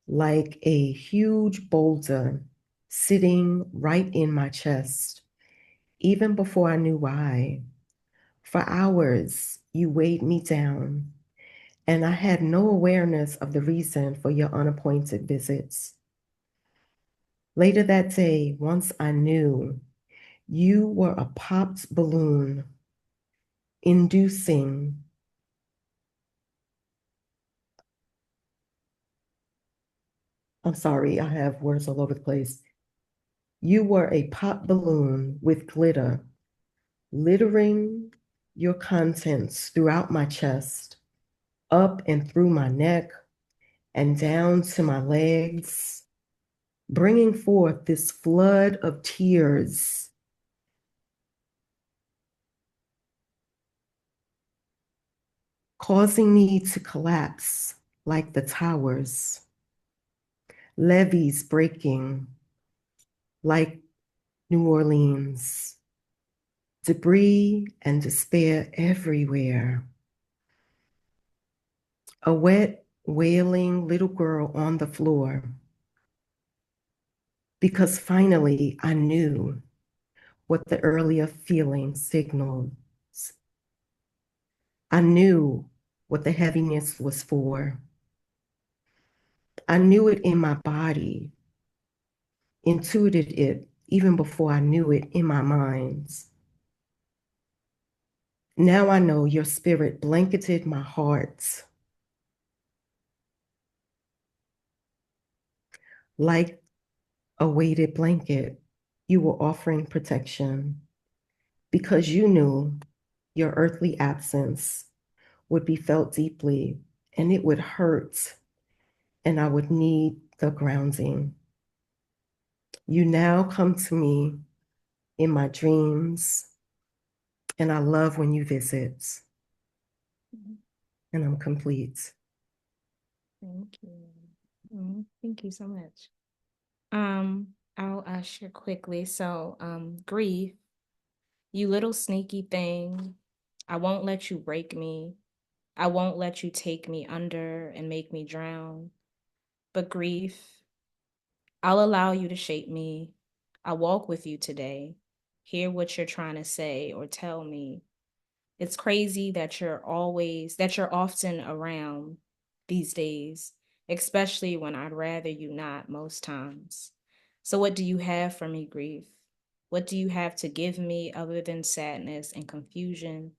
like a huge boulder sitting right in my chest, even before I knew why. For hours, you weighed me down, and I had no awareness of the reason for your unappointed visits. Later that day, once I knew, you were a popped balloon, inducing I'm sorry, I have words all over the place. You were a pop balloon with glitter, littering your contents throughout my chest, up and through my neck, and down to my legs, bringing forth this flood of tears, causing me to collapse like the towers, levees breaking like New Orleans, debris and despair everywhere. A wet, wailing little girl on the floor. Because finally I knew what the earlier feeling signaled. I knew what the heaviness was for. I knew it in my body, intuited it even before I knew it in my mind. Now I know your spirit blanketed my heart like a weighted blanket. You were offering protection because you knew your earthly absence would be felt deeply and it would hurt, and I would need the grounding. You now come to me in my dreams, and I love when you visit, and I'm complete. Thank you. Thank you so much. I'll share quickly. So, grief, you little sneaky thing. I won't let you break me. I won't let you take me under and make me drown. But grief, I'll allow you to shape me. I'll walk with you today, hear what you're trying to say or tell me. It's crazy that you're often around these days, especially when I'd rather you not most times. So, what do you have for me, grief? What do you have to give me other than sadness and confusion?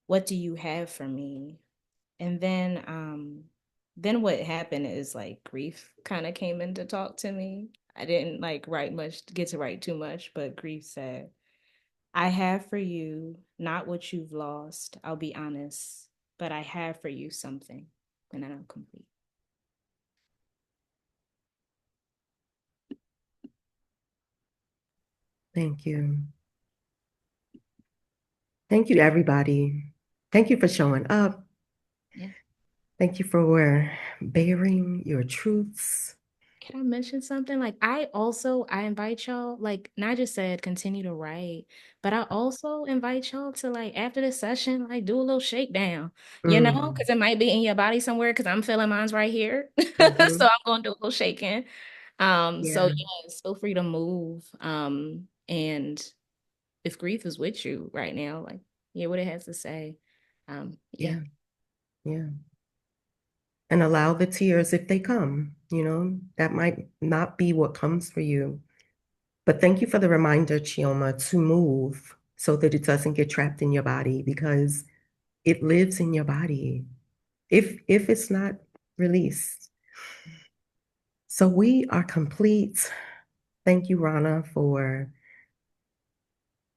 What do you have for me? And then what happened is like grief kind of came in to talk to me. I didn't like get to write too much, but grief said, I have for you not what you've lost, I'll be honest, but I have for you something, and then I'm complete. Thank you. Thank you, everybody. Thank you for showing up. Yeah. Thank you for bearing your truths. Can I mention something? Like I invite y'all, like Nijah said, continue to write. But I also invite y'all to like after the session, like do a little shakedown, because it might be in your body somewhere, because I'm feeling mine's right here. So I'm gonna do a little shaking. So Yeah, yes, feel free to move. And if grief is with you right now, like hear what it has to say. Yeah. yeah, yeah. And allow the tears if they come, that might not be what comes for you. But thank you for the reminder, Chioma, to move so that it doesn't get trapped in your body because it lives in your body if it's not released. So we are complete. Thank you, Rana, for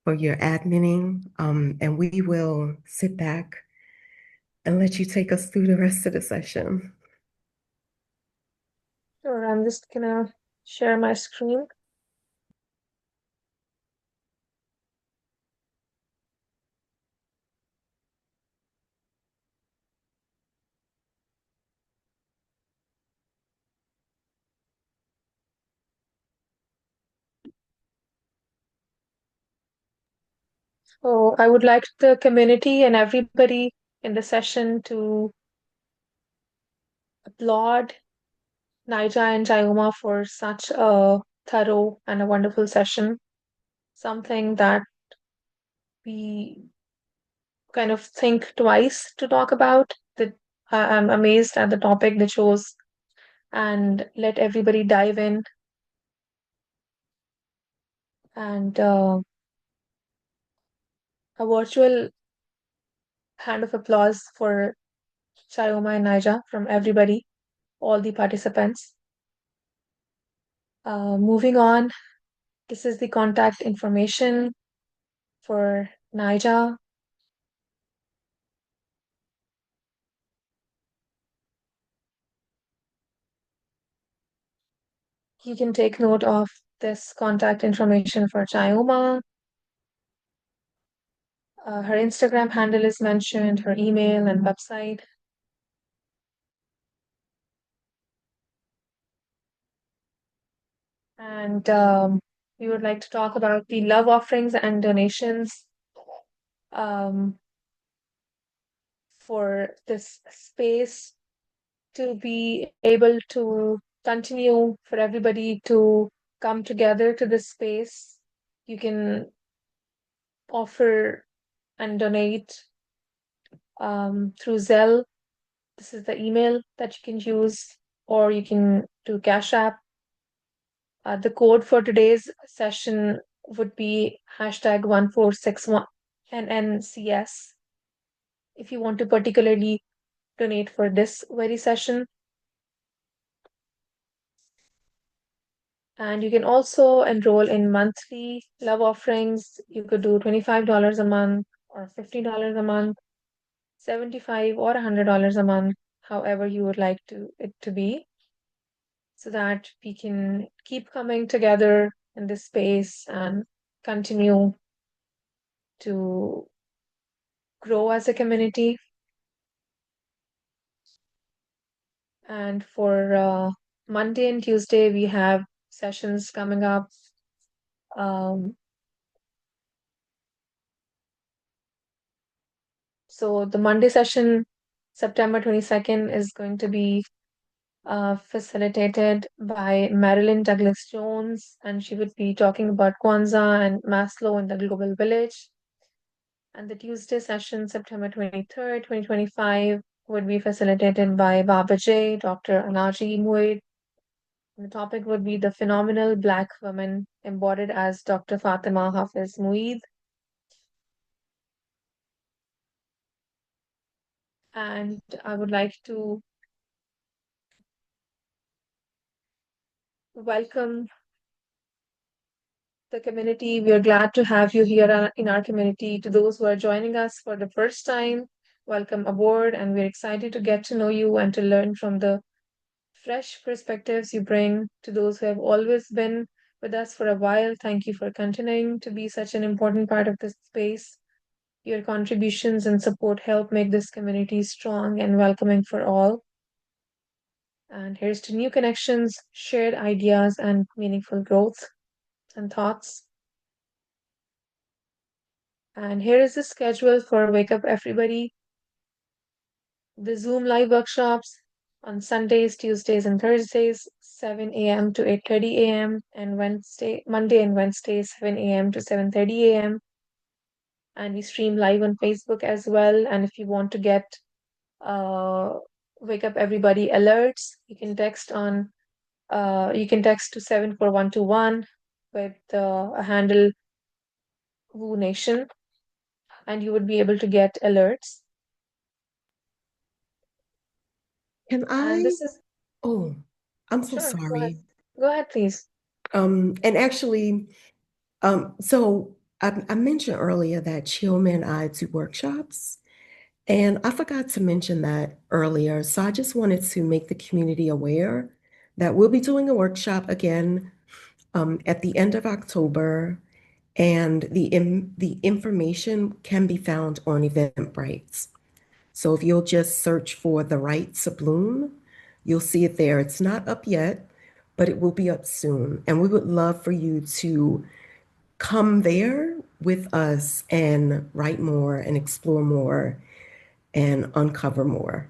your adminning. And we will sit back and let you take us through the rest of the session. Sure, I'm just gonna share my screen. So I would like the community and everybody in the session to applaud Nijah and Chioma for such a thorough and a wonderful session. Something that we kind of think twice to talk about. That I'm amazed at the topic they chose and let everybody dive in. And a virtual hand of applause for Chioma and Nijah from everybody, all the participants. Moving on, this is the contact information for Nijah. You can take note of this contact information for Chioma. Her Instagram handle is mentioned, her email and website. And we would like to talk about the love offerings and donations um, for this space to be able to continue, for everybody to come together to this space. You can offer and donate through Zelle. This is the email that you can use, or you can do Cash App. The code for today's session would be hashtag 1461 NNCS if you want to particularly donate for this very session. And you can also enroll in monthly love offerings. You could do $25 a month or $50 a month, 75 or $100 a month, however you would like it to be, so that we can keep coming together in this space and continue to grow as a community. And for Monday and Tuesday, we have sessions coming up. So the Monday session, September 22nd, is going to be facilitated by Marilyn Douglas Jones, and she would be talking about Kwanzaa and Maslow in the Global Village. And the Tuesday session, September 23rd, 2025, would be facilitated by Baba J, Dr. Anaji Muid. The topic would be the phenomenal Black woman embodied as Dr. Fatima Hafiz Muid. And I would like to welcome the community. We are glad to have you here in our community. To those who are joining us for the first time, welcome aboard, and we're excited to get to know you and to learn from the fresh perspectives you bring. To those who have always been with us for a while, thank you for continuing to be such an important part of this space. Your contributions and support help make this community strong and welcoming for all. And here's to new connections, shared ideas, and meaningful growth and thoughts. And here is the schedule for Wake Up Everybody. The Zoom live workshops on Sundays, Tuesdays, and Thursdays, 7 a.m. to 8:30 a.m. and Monday and Wednesday, 7 a.m. to 7:30 a.m. And we stream live on Facebook as well. And if you want to get uh, Wake Up Everybody alerts, you can text to 74121 with a handle Woo Nation, and you would be able to get alerts. Can And I? this is Oh, I'm so sure. Go ahead. sorry. Go ahead, please. And actually, so I mentioned earlier that Chioma and I do workshops, and I forgot to mention that earlier. So I just wanted to make the community aware that we'll be doing a workshop again at the end of October, and the information can be found on Eventbrite. So if you'll just search for The Right to Bloom, you'll see it there. It's not up yet, but it will be up soon. And we would love for you to come there with us and write more and explore more and uncover more.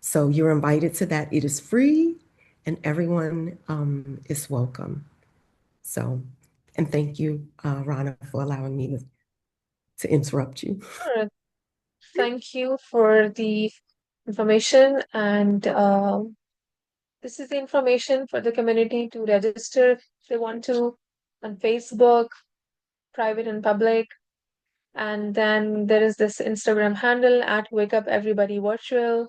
So you're invited to that. It is free and everyone is welcome. So, and thank you, Rana, for allowing me to interrupt you. Sure. Thank you for the information. And this is the information for the community to register if they want to on Facebook, private and public. And then there is this Instagram handle at Wake Up Everybody Virtual.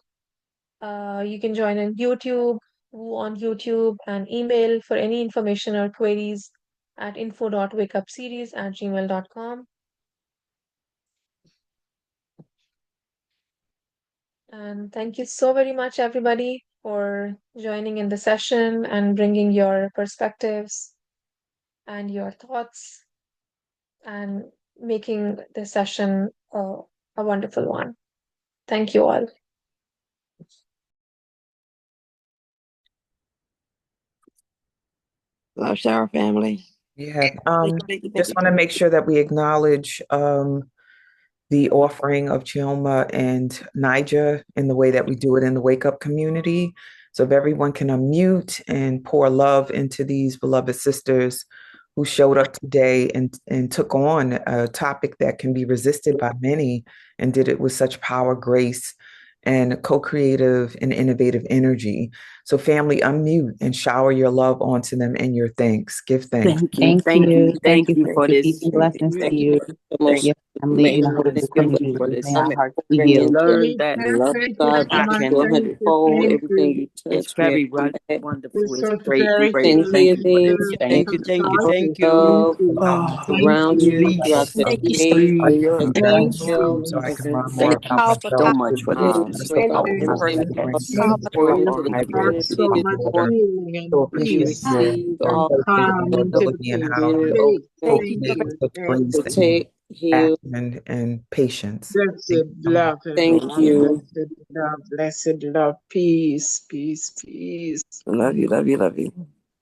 You can join on YouTube, on YouTube, and email for any information or queries at info.wakeupseries@gmail.com. And thank you so very much, everybody, for joining in the session and bringing your perspectives and your thoughts and making the session a wonderful one. Thank you all. Love Shower family. Yeah. Thank you. Just want to make sure that we acknowledge the offering of Chioma and Nijah in the way that we do it in the Wake Up community. So if everyone can unmute and pour love into these beloved sisters who showed up today and took on a topic that can be resisted by many and did it with such power, grace, and co-creative and innovative energy. So family, unmute and shower your love onto them and your thanks. Give thanks. Thank you. Thank you for this. Peace and blessings to you, The most your family, and the amazing whole thing community. for this May our summit. hearts be And you healed. learn that love God back to 100-fold. Everything you touch, It's very create. wonderful. It's so great. very Great. good. Thank you for Sincerely, this. and Thank you. love Thank around you you. throughout the Thank you so day, I for your can Thank health. so I you. can learn more Thank about you myself. so much for this. First of Great all, Thank in-person you. love. Thank Pour you. into the Brought community so this much morning. healing so and We peace appreciative receive and and all calm dedicated to the into ability and the how Spirit you space. open cultivate Thank you. with Thank grace to you. and take, heal. action and patience. Thank Blessed you so much. love, Thank everyone. you. Blessed love. Blessed love. Peace, peace, peace. Love you. Love you. Love you.